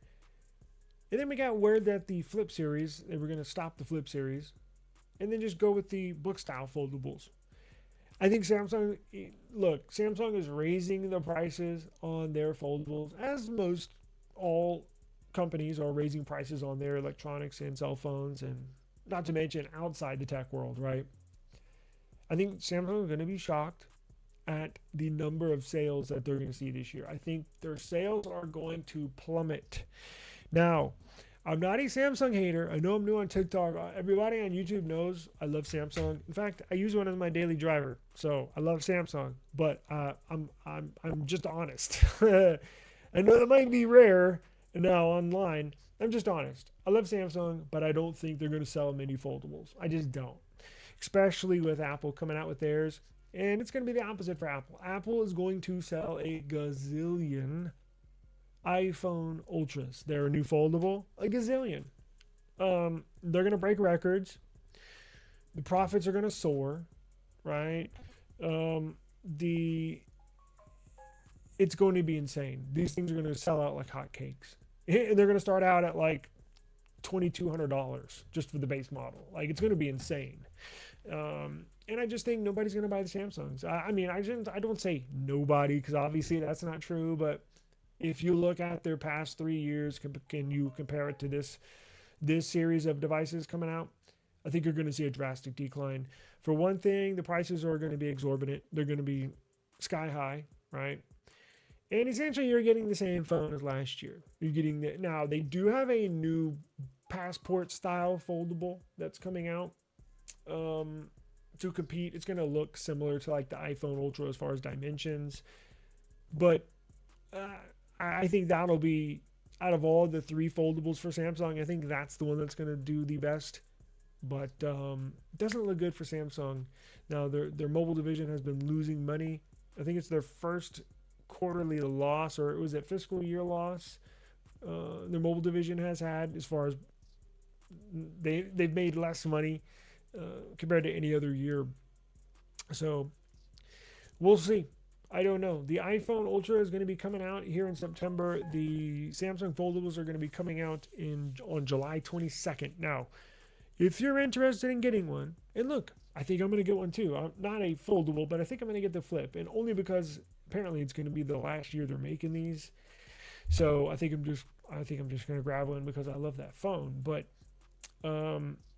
And then we got word that the flip series, they were going to stop the flip series and then just go with the book style foldables. I think Samsung is raising the prices on their foldables, as most all companies are raising prices on their electronics and cell phones, and not to mention outside the tech world, right? I think Samsung is going to be shocked at the number of sales that they're going to see this year. I think their sales are going to plummet. Now, I'm not a Samsung hater. I know I'm new on TikTok. Everybody on YouTube knows I love Samsung. In fact, I use one as my daily driver, so I love Samsung. But I'm just honest. I know that might be rare now online. I'm just honest. I love Samsung, but I don't think they're going to sell many foldables. I just don't, especially with Apple coming out with theirs. And it's going to be the opposite for Apple. Apple is going to sell a gazillion iPhone Ultras. They're a new foldable, a gazillion. They're going to break records. The profits are going to soar, right? It's going to be insane. These things are going to sell out like hotcakes. And they're going to start out at like $2,200 just for the base model. Like, it's going to be insane. And I just think nobody's going to buy the Samsungs. I don't say nobody, because obviously that's not true, but if you look at their past 3 years, can you compare it to this series of devices coming out? I think you're going to see a drastic decline. For one thing, the prices are going to be exorbitant. They're going to be sky high, right? And essentially, you're getting the same phone as last year. Now, they do have a new passport-style foldable that's coming out to compete. It's going to look similar to like the iPhone Ultra as far as dimensions, but I think that'll be, out of all the 3 foldables for Samsung, I think that's the one that's going to do the best. But it doesn't look good for Samsung. Now, their mobile division has been losing money. I think it's their first quarterly loss, or it was a fiscal year loss their mobile division has had, as far as they've made less money compared to any other year. So we'll see. I don't know. The iPhone Ultra is going to be coming out here in September. The Samsung foldables are going to be coming out on July 22nd. Now, if you're interested in getting one, and look, I think I'm going to get one too. I'm not a foldable, but I think I'm going to get the flip, and only because apparently it's going to be the last year they're making these. So I think I'm just going to grab one because I love that phone. But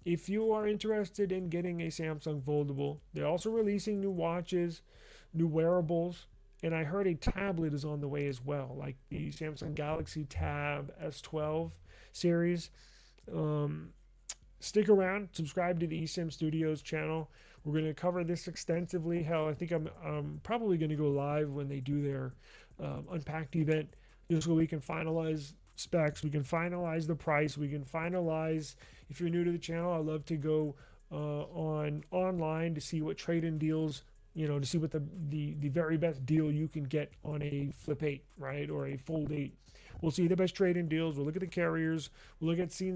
if you are interested in getting a Samsung foldable, they're also releasing new watches, new wearables, and I heard a tablet is on the way as well, like the Samsung Galaxy Tab S12 series. stick around, subscribe to the eSIM Studios channel. We're going to cover this extensively. Hell, I think I'm probably going to go live when they do their Unpacked event, just so we can finalize specs, we can finalize the price, we can finalize. If you're new to the channel, I love to go online to see what trade-in deals, to see what the very best deal you can get on a Flip 8, right, or a Fold 8. We'll see the best trade-in deals. We'll look at the carriers. We'll look at see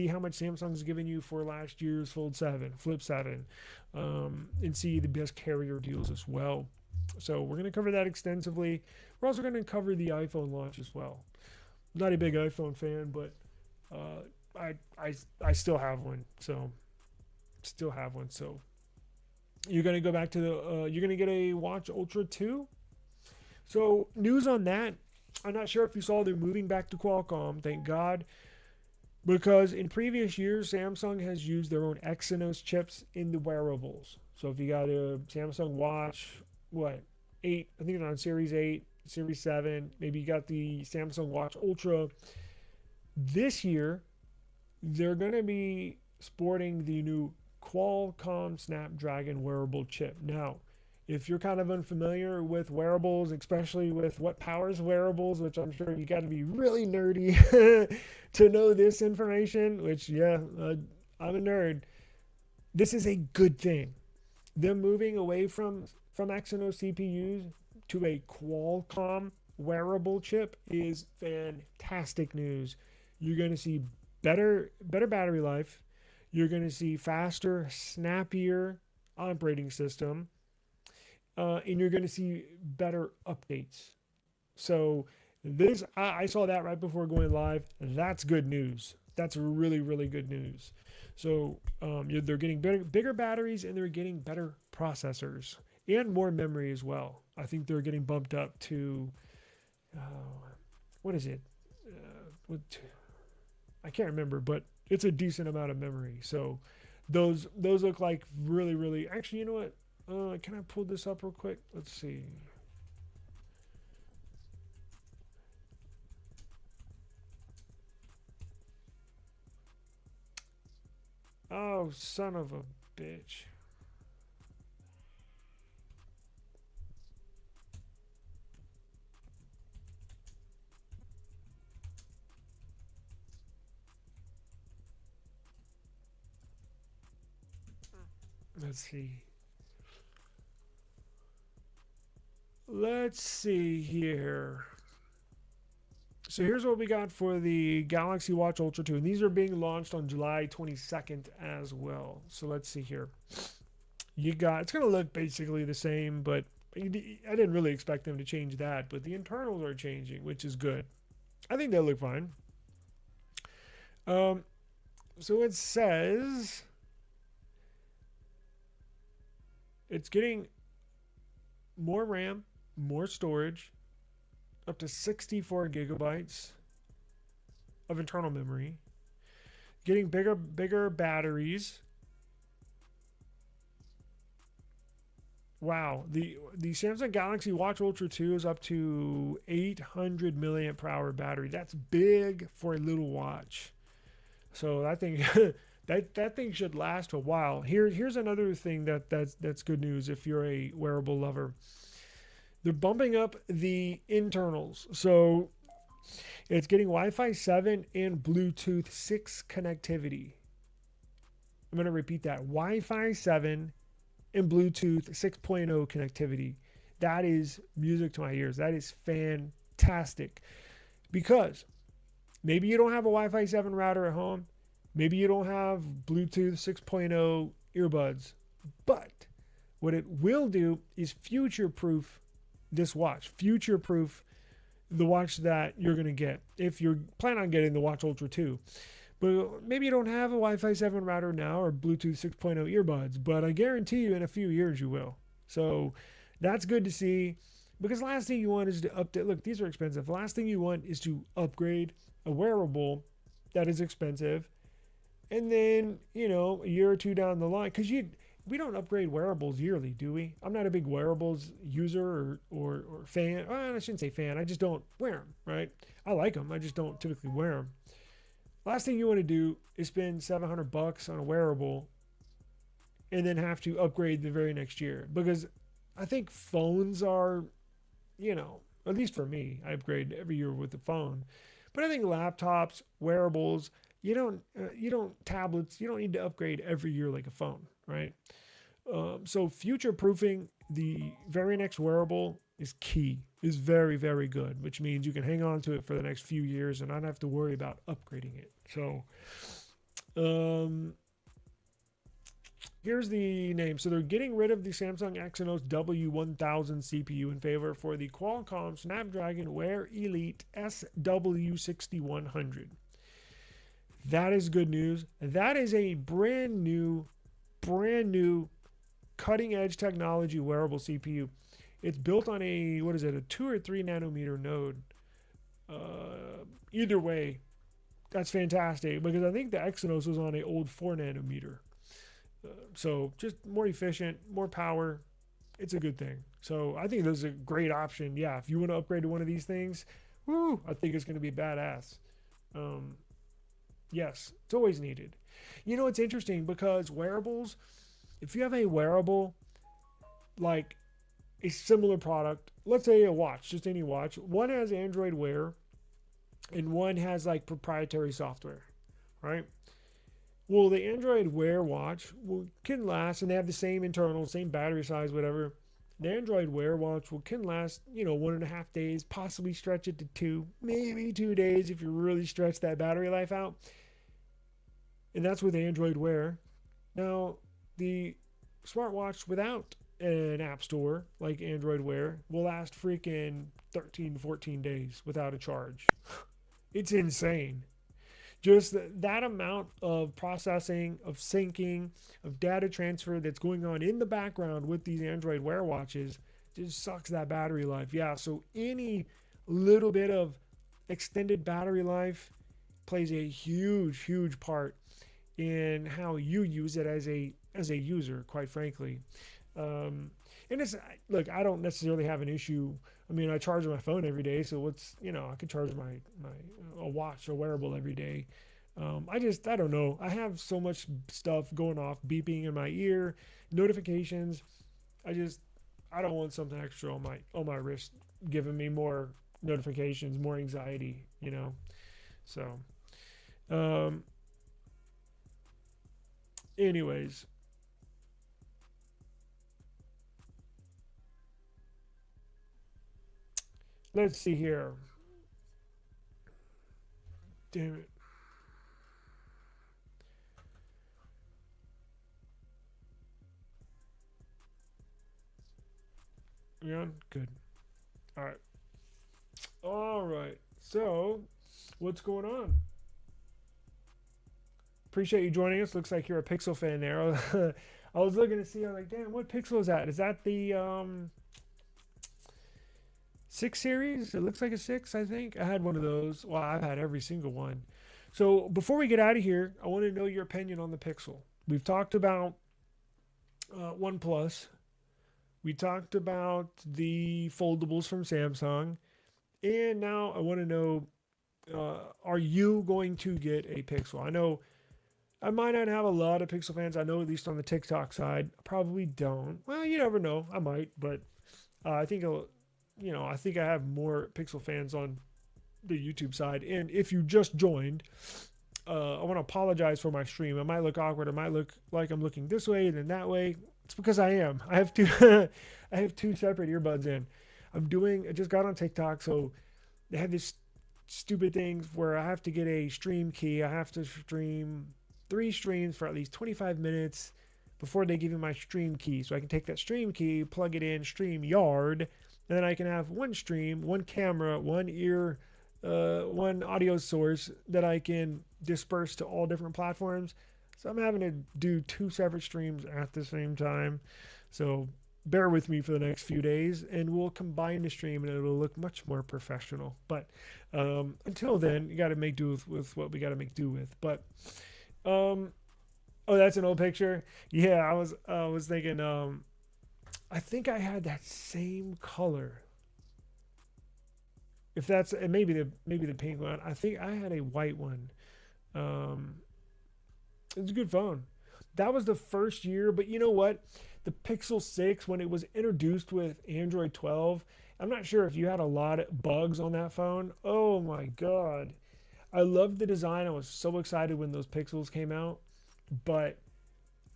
how much Samsung's giving you for last year's Fold 7, Flip 7, and see the best carrier deals as well. So we're going to cover that extensively. We're also going to cover the iPhone launch as well. I'm not a big iPhone fan, but I still have one. So you're going to go back to you're going to get a Watch Ultra 2. So news on that. I'm not sure if you saw they're moving back to Qualcomm. Thank God. Because in previous years, Samsung has used their own Exynos chips in the wearables. So if you got a Samsung Watch, 8, I think it's on Series 8, Series 7, maybe you got the Samsung Watch Ultra. This year, they're going to be sporting the new Qualcomm Snapdragon wearable chip. Now, if you're kind of unfamiliar with wearables, especially with what powers wearables, which I'm sure you got to be really nerdy to know this information, which, I'm a nerd. This is a good thing. Them moving away from Exynos CPUs to a Qualcomm wearable chip is fantastic news. You're going to see better battery life. You're going to see faster, snappier operating system. And you're going to see better updates. So I saw that right before going live. That's good news. That's really, really good news. So they're getting bigger batteries, and they're getting better processors and more memory as well. I think they're getting bumped up to what is it? I can't remember, but it's a decent amount of memory. So those look like really, really. Actually, you know what? Can I pull this up real quick? Let's see. Oh, son of a bitch. Let's see. Let's see here. So here's what we got for the Galaxy Watch Ultra 2. And these are being launched on July 22nd as well. So let's see here. It's going to look basically the same, but I didn't really expect them to change that. But the internals are changing, which is good. I think they look fine. So it says it's getting more RAM, more storage, up to 64 gigabytes of internal memory, getting bigger batteries. Wow, the Samsung Galaxy Watch Ultra 2 is up to 800 milliamp hour battery. That's big for a little watch. So I think that thing should last a while. Here's another thing that's good news if you're a wearable lover. They're bumping up the internals. So it's getting Wi-Fi 7 and Bluetooth 6 connectivity. I'm going to repeat that. Wi-Fi 7 and Bluetooth 6.0 connectivity. That is music to my ears. That is fantastic. Because maybe you don't have a Wi-Fi 7 router at home. Maybe you don't have Bluetooth 6.0 earbuds. But what it will do is future-proof this watch, future-proof the watch that you're going to get if you're planning on getting the Watch Ultra 2. But maybe you don't have a Wi-Fi 7 router now or Bluetooth 6.0 earbuds, but I guarantee you in a few years you will. So that's good to see, because last thing you want is to update. Look, these are expensive. Last thing you want is to upgrade a wearable that is expensive, and then, a year or two down the line, because we don't upgrade wearables yearly, do we? I'm not a big wearables user or fan. Well, I shouldn't say fan. I just don't wear them, right? I like them. I just don't typically wear them. Last thing you want to do is spend $700 on a wearable and then have to upgrade the very next year, because I think phones are, at least for me, I upgrade every year with the phone. But I think laptops, wearables, tablets, you don't need to upgrade every year like a phone, right? So future proofing the very next wearable is key, is very, very good, which means you can hang on to it for the next few years and not have to worry about upgrading it. So, here's the name. So they're getting rid of the Samsung Exynos W1000 CPU in favor for the Qualcomm Snapdragon Wear Elite SW6100. That is good news. That is a brand new cutting edge technology wearable CPU. It's built on a 2 or 3 nanometer node. Either way, that's fantastic, because I think the Exynos was on a old 4 nanometer. So just more efficient, more power. It's a good thing. So I think this is a great option. Yeah, if you want to upgrade to one of these things, I think it's going to be badass. Yes, it's always needed. It's interesting because wearables, if you have a wearable, like a similar product, let's say a watch, just any watch, one has Android Wear and one has like proprietary software, right? Well, the Android Wear watch can last, and they have the same internal, same battery size, whatever. The Android Wear watch can last, 1.5 days, possibly stretch it to 2, maybe 2 days if you really stretch that battery life out. And that's with Android Wear. Now, the smartwatch without an app store like Android Wear will last freaking 13, 14 days without a charge. It's insane. Just that amount of processing, of syncing, of data transfer that's going on in the background with these Android Wear watches just sucks that battery life. Yeah, so any little bit of extended battery life plays a huge part in how you use it as a user, quite frankly. And it's, look, I don't necessarily have an issue. I mean, I charge my phone every day, so I could charge my a watch or wearable every day. I don't know. I have so much stuff going off, beeping in my ear, notifications. I don't want something extra on my wrist, giving me more notifications, more anxiety. So, anyways. Let's see here. Damn it. You on? Good. All right. All right. So, what's going on? Appreciate you joining us. Looks like you're a Pixel fan there. I was looking to see. I was like, damn, what Pixel is that? Is that the 6 series? It looks like a 6, I think. I had one of those. Well, I've had every single one. So before we get out of here, I want to know your opinion on the Pixel. We've talked about OnePlus. We talked about the foldables from Samsung. And now I want to know, are you going to get a Pixel? I know I might not have a lot of Pixel fans. I know, at least on the TikTok side, I probably don't. Well, you never know. I might, but I think I think I have more Pixel fans on the YouTube side. And if you just joined, I want to apologize for my stream. It might look awkward. It might look like I'm looking this way and then that way. It's because I am. I have two I have 2 separate earbuds in. I just got on TikTok, so they have this stupid thing where I have to get a stream key. I have to stream 3 streams for at least 25 minutes before they give me my stream key. So I can take that stream key, plug it in StreamYard, and then I can have one stream, one camera, one ear, one audio source that I can disperse to all different platforms. So I'm having to do 2 separate streams at the same time. So bear with me for the next few days, and we'll combine the stream and it'll look much more professional. But until then, you got to make do with what we got to make do with. But oh, that's an old picture. Yeah, I was thinking. I think I had that same color. If that's maybe the pink one. I think I had a white one. Um, it's a good phone. That was the first year, but you know what? The Pixel 6, when it was introduced with Android 12, I'm not sure if you had a lot of bugs on that phone. Oh my God. I loved the design. I was so excited when those Pixels came out, but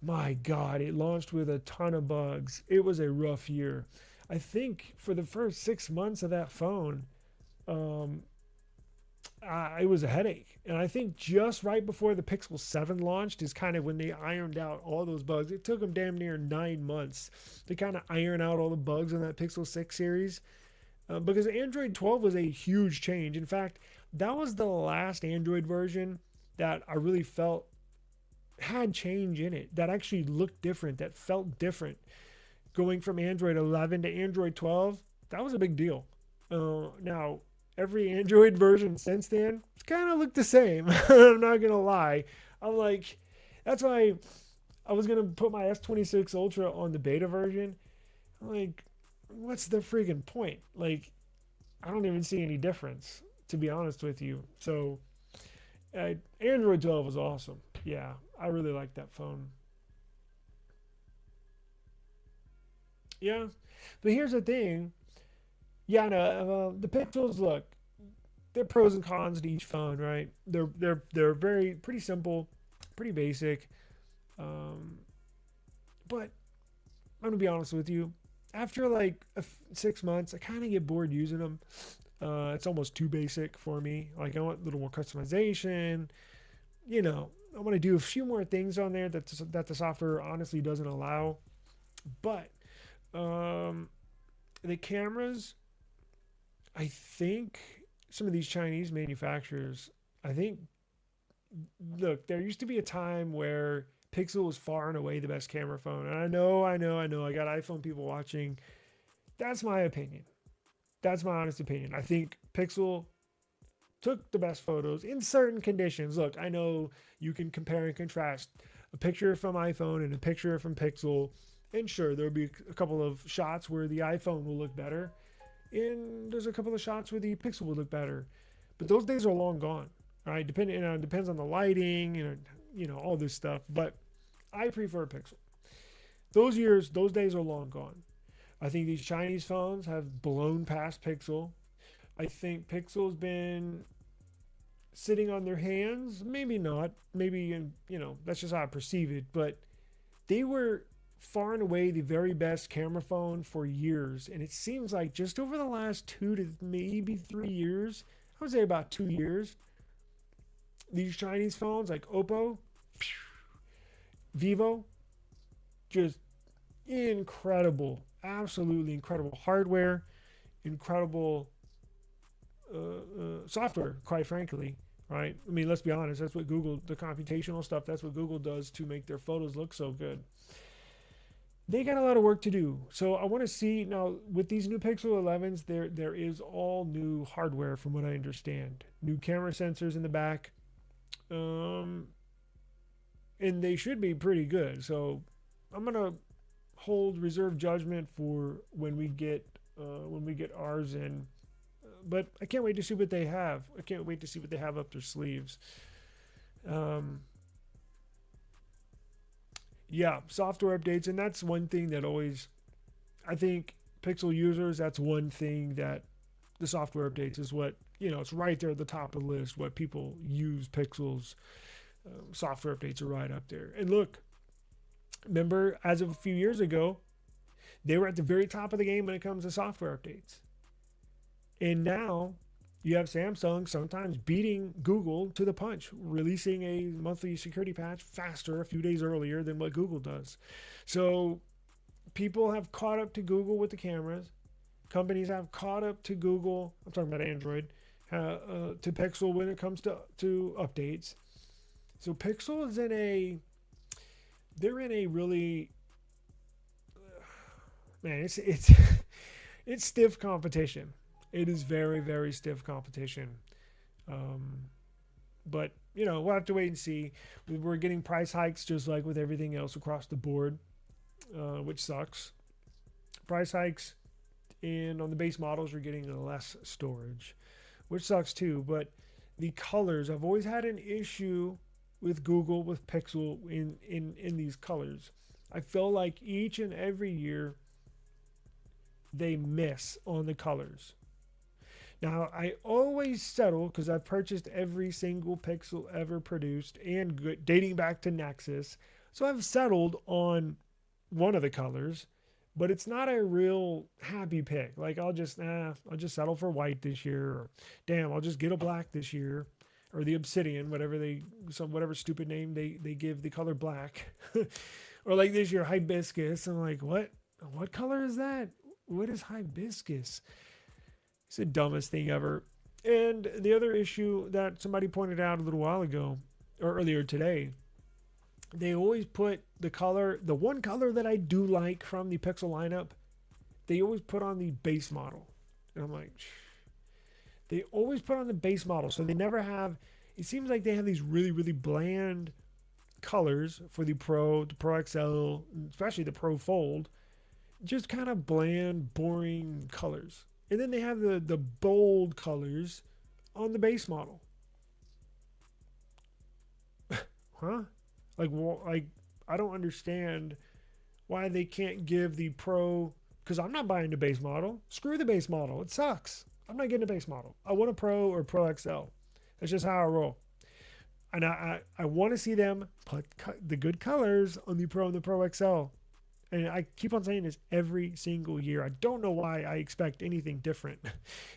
my God, it launched with a ton of bugs. It was a rough year. I think for the first 6 months of that phone, um, it was a headache. And I think just right before the Pixel 7 launched is kind of when they ironed out all those bugs. It took them damn near 9 months to kind of iron out all the bugs in that Pixel 6 series, because Android 12 was a huge change. In fact, that was the last Android version that I really felt had change in it, that actually looked different, that felt different. Going from Android 11 to Android 12, that was a big deal. Now, every Android version since then, it's kind of looked the same. I'm not going to lie. I'm like, that's why I was going to put my S26 Ultra on the beta version. I'm like, what's the freaking point? Like, I don't even see any difference, to be honest with you. So, Android 12 was awesome. Yeah, I really like that phone. Yeah, but here's the thing. Yeah, no, the Pixels, look, they're pros and cons to each phone, right? They're very pretty simple, pretty basic. Um, but I'm gonna be honest with you. After like 6 months, I kind of get bored using them. It's almost too basic for me. Like I want a little more customization. You know, I want to do a few more things on there that the software honestly doesn't allow. But um, the cameras, I think some of these Chinese manufacturers, I think, look, there used to be a time where Pixel was far and away the best camera phone. And I know. I got iPhone people watching. That's my opinion. That's my honest opinion. I think Pixel took the best photos in certain conditions. Look, I know you can compare and contrast a picture from iPhone and a picture from Pixel. And sure, there'll be a couple of shots where the iPhone will look better. And there's a couple of shots where the Pixel will look better. But those days are long gone. All right, depending, it depends on the lighting and all this stuff. But I prefer Pixel. Those years, those days are long gone. I think these Chinese phones have blown past Pixel. I think Pixel's been sitting on their hands. Maybe not. Maybe, that's just how I perceive it. But they were far and away the very best camera phone for years. And it seems like just over the last 2 to maybe 3 years, I would say about 2 years, these Chinese phones like Oppo, Vivo, just incredible, absolutely incredible hardware, incredible software, quite frankly, right? I mean, let's be honest, that's what Google, the computational stuff, that's what Google does to make their photos look so good. They got a lot of work to do. So I want to see now with these new Pixel 11s, there is all new hardware from what I understand. New camera sensors in the back. Um, and they should be pretty good. So I'm gonna hold reserve judgment for when we get ours in. But I can't wait to see what they have. I can't wait to see what they have up their sleeves. Um, yeah, software updates, and that's one thing that always, I think, Pixel users. That's one thing that the software updates is what it's right there at the top of the list. What people use Pixels software updates are right up there. And look, remember, as of a few years ago, they were at the very top of the game when it comes to software updates. And now you have Samsung sometimes beating Google to the punch, releasing a monthly security patch faster a few days earlier than what Google does. So people have caught up to Google with the cameras. Companies have caught up to Google. I'm talking about Android, to Pixel when it comes to updates. So Pixel is they're in a really, man, it's it's stiff competition. It is very, very stiff competition. Um, but we'll have to wait and see. We're getting price hikes just like with everything else across the board, which sucks. Price hikes, and on the base models, you're getting less storage, which sucks too. But the colors. I've always had an issue with Google with Pixel in these colors. I feel like each and every year they miss on the colors. Now, I always settle because I've purchased every single Pixel ever produced and dating back to Nexus. So I've settled on one of the colors, but it's not a real happy pick. Like I'll just settle for white this year, or damn, I'll just get a black this year, or the obsidian, whatever stupid name they give the color black. Or like this year hibiscus. I'm like, what color is that? What is hibiscus? It's the dumbest thing ever. And the other issue that somebody pointed out a little while ago, or earlier today, they always put the one color that I do like from the Pixel lineup, they always put on the base model. And I'm like, they always put on the base model. So they never have, it seems like they have these really, really bland colors for the Pro, the Pro XL, especially the Pro Fold. Just kind of bland, boring colors. And then they have the bold colors on the base model. Huh? Like I don't understand why they can't give the Pro, because I'm not buying the base model. Screw the base model. It sucks. I'm not getting a base model. I want a Pro or Pro XL. That's just how I roll. And I want to see them put the good colors on the Pro and the Pro XL. And I keep on saying this every single year. I don't know why I expect anything different.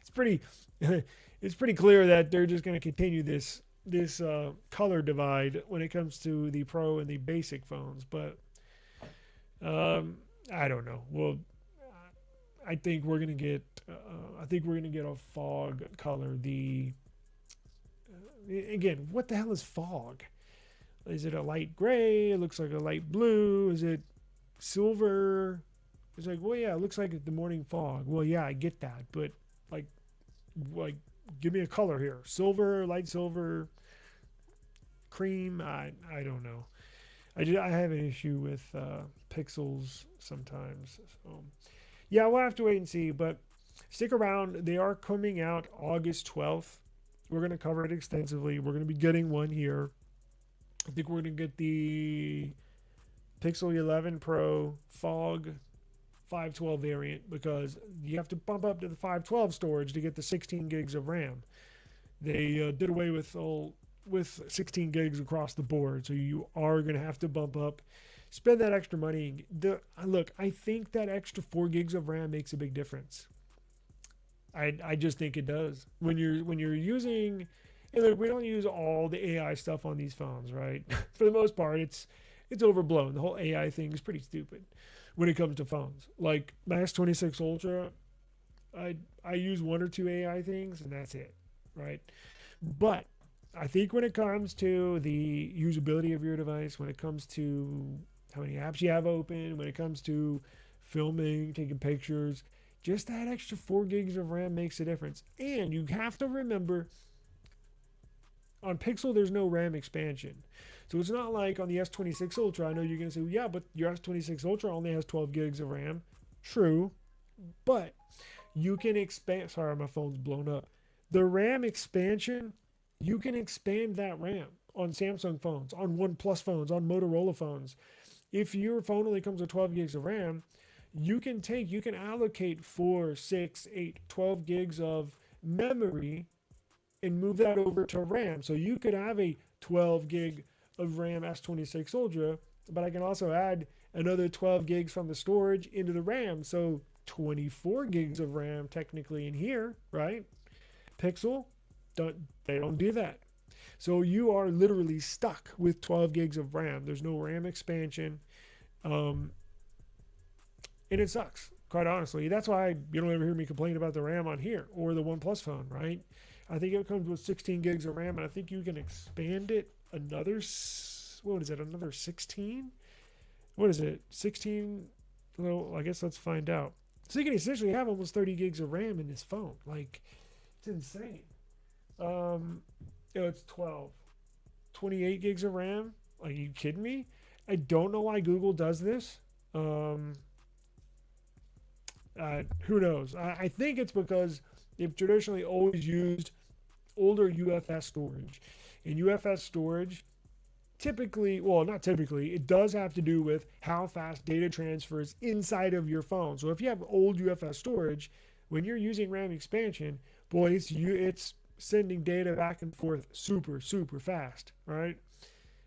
It's pretty clear that they're just going to continue this color divide when it comes to the Pro and the basic phones. But I don't know. Well, I think we're gonna get a fog color. Again, what the hell is fog? Is it a light gray? It looks like a light blue. Is it silver? It's like, well, yeah, it looks like the morning fog. Well, yeah, I get that, but like give me a color here. Silver, light silver, cream. I don't know. I have an issue with pixels sometimes. So yeah, we'll have to wait and see, but stick around. They are coming out August 12th. We're going to cover it extensively. We're going to be getting one here. I think we're going to get the Pixel 11 Pro Fog 512 variant, because you have to bump up to the 512 storage to get the 16 gigs of RAM. They did away with 16 gigs across the board, so you are going to have to bump up, spend that extra money. Look, I think that extra 4 gigs of RAM makes a big difference. I just think it does. When you're using, and look, we don't use all the AI stuff on these phones, right? For the most part, it's overblown. The whole AI thing is pretty stupid when it comes to phones. Like my S26 Ultra, I use 1 or 2 AI things, and that's it, right? But I think when it comes to the usability of your device, when it comes to how many apps you have open, when it comes to filming, taking pictures, just that extra 4 gigs of RAM makes a difference. And you have to remember, on Pixel, there's no RAM expansion. So it's not like on the S26 Ultra. I know you're going to say, well, yeah, but your S26 Ultra only has 12 gigs of RAM. True. But you can expand. Sorry, my phone's blown up. The RAM expansion, you can expand that RAM on Samsung phones, on OnePlus phones, on Motorola phones. If your phone only comes with 12 gigs of RAM, you can allocate 4, 6, 8, 12 gigs of memory and move that over to RAM. So you could have a 12 gig of RAM S26 Ultra, but I can also add another 12 gigs from the storage into the RAM. So 24 gigs of RAM technically in here, right? Pixel, they don't do that. So you are literally stuck with 12 gigs of RAM. There's no RAM expansion. And it sucks, quite honestly. That's why you don't ever hear me complain about the RAM on here or the OnePlus phone, right? I think it comes with 16 gigs of RAM, and I think you can expand it another, another 16? What is it, 16? Well, I guess let's find out. So you can essentially have almost 30 gigs of RAM in this phone. Like, it's insane. It's 12. 28 gigs of RAM? Are you kidding me? I don't know why Google does this. Who knows? I think it's because they've traditionally always used older UFS storage. And UFS storage typically, well, not typically, it does have to do with how fast data transfers inside of your phone. So if you have old UFS storage, when you're using RAM expansion, boy, it's sending data back and forth super, super fast, right?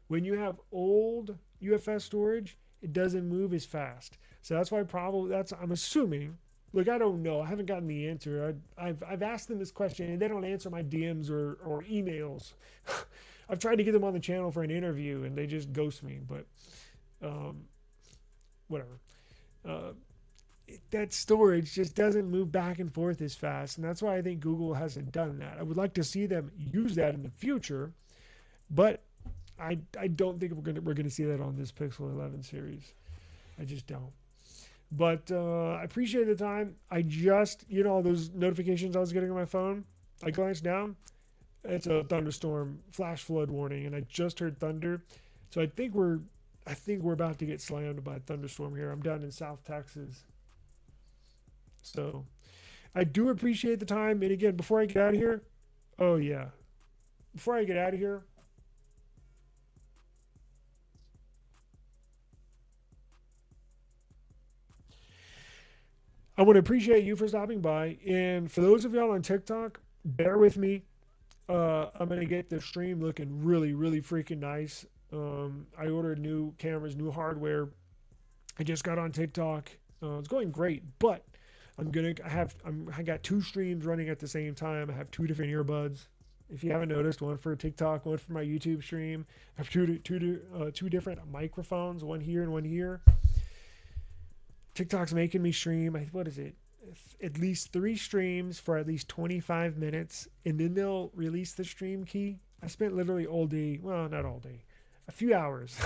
When you have old UFS storage, it doesn't move as fast. So that's why I'm assuming, look, I don't know. I haven't gotten the answer. I've asked them this question and they don't answer my DMs or emails. I've tried to get them on the channel for an interview and they just ghost me, but whatever. That storage just doesn't move back and forth as fast, and that's why I think Google hasn't done that. I would like to see them use that in the future, but I don't think we're gonna see that on this Pixel 11 series. I just don't. But I appreciate the time. I just, those notifications I was getting on my phone, I glanced down. It's a thunderstorm flash flood warning, and I just heard thunder, so I think we're about to get slammed by a thunderstorm here. I'm down in South Texas. So I do appreciate the time. And again, before I get out of here, I want to appreciate you for stopping by. And for those of y'all on TikTok, bear with me. I'm going to get the stream looking really, really freaking nice. I ordered new cameras, new hardware. I just got on TikTok. It's going great, but I got 2 streams running at the same time. I have 2 different earbuds. If you haven't noticed, one for TikTok, one for my YouTube stream. I have two different microphones, one here and one here. TikTok's making me stream. What is it? At least 3 streams for at least 25 minutes, and then they'll release the stream key. I spent literally all day, well, not all day, a few hours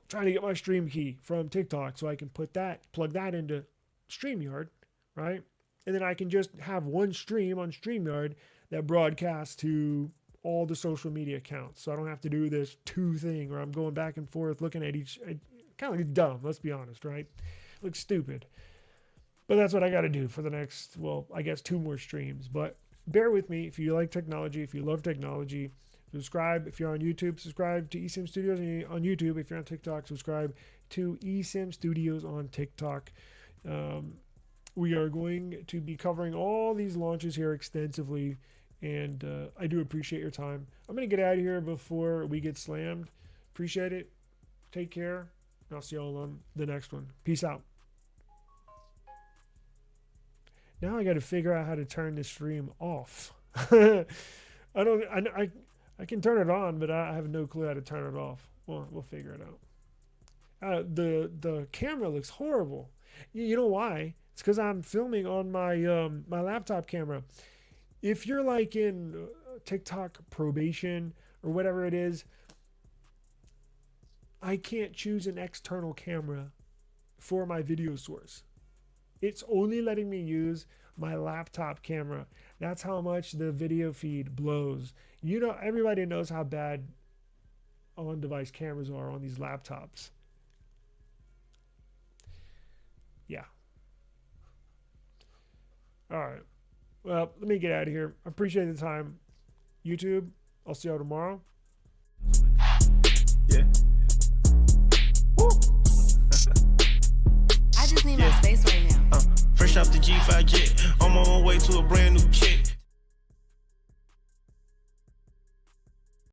trying to get my stream key from TikTok so I can plug that into StreamYard, right? And then I can just have one stream on StreamYard that broadcasts to all the social media accounts. So I don't have to do this 2 thing where I'm going back and forth looking at each. It kind of looks dumb, let's be honest, right? It looks stupid. But that's what I got to do for the next, I guess 2 more streams. But bear with me if you like technology, if you love technology. Subscribe if you're on YouTube. Subscribe to eSIM Studios on YouTube. If you're on TikTok, subscribe to eSIM Studios on TikTok. We are going to be covering all these launches here extensively, and I do appreciate your time. I'm going to get out of here before we get slammed. Appreciate it. Take care, and I'll see y'all on the next one. Peace out. Now I got to figure out how to turn this stream off. I can turn it on, but I have no clue how to turn it off. Well, we'll figure it out. The camera looks horrible. You know why? It's because I'm filming on my my laptop camera. If you're like in TikTok probation or whatever it is, I can't choose an external camera for my video source. It's only letting me use my laptop camera. That's how much the video feed blows. Everybody knows how bad on-device cameras are on these laptops. Yeah. All right. Well, let me get out of here. I appreciate the time. YouTube, I'll see y'all tomorrow. Yeah. Woo. I just need my space right now. Fresh off the G5 jet, I'm on my way to a brand new kit.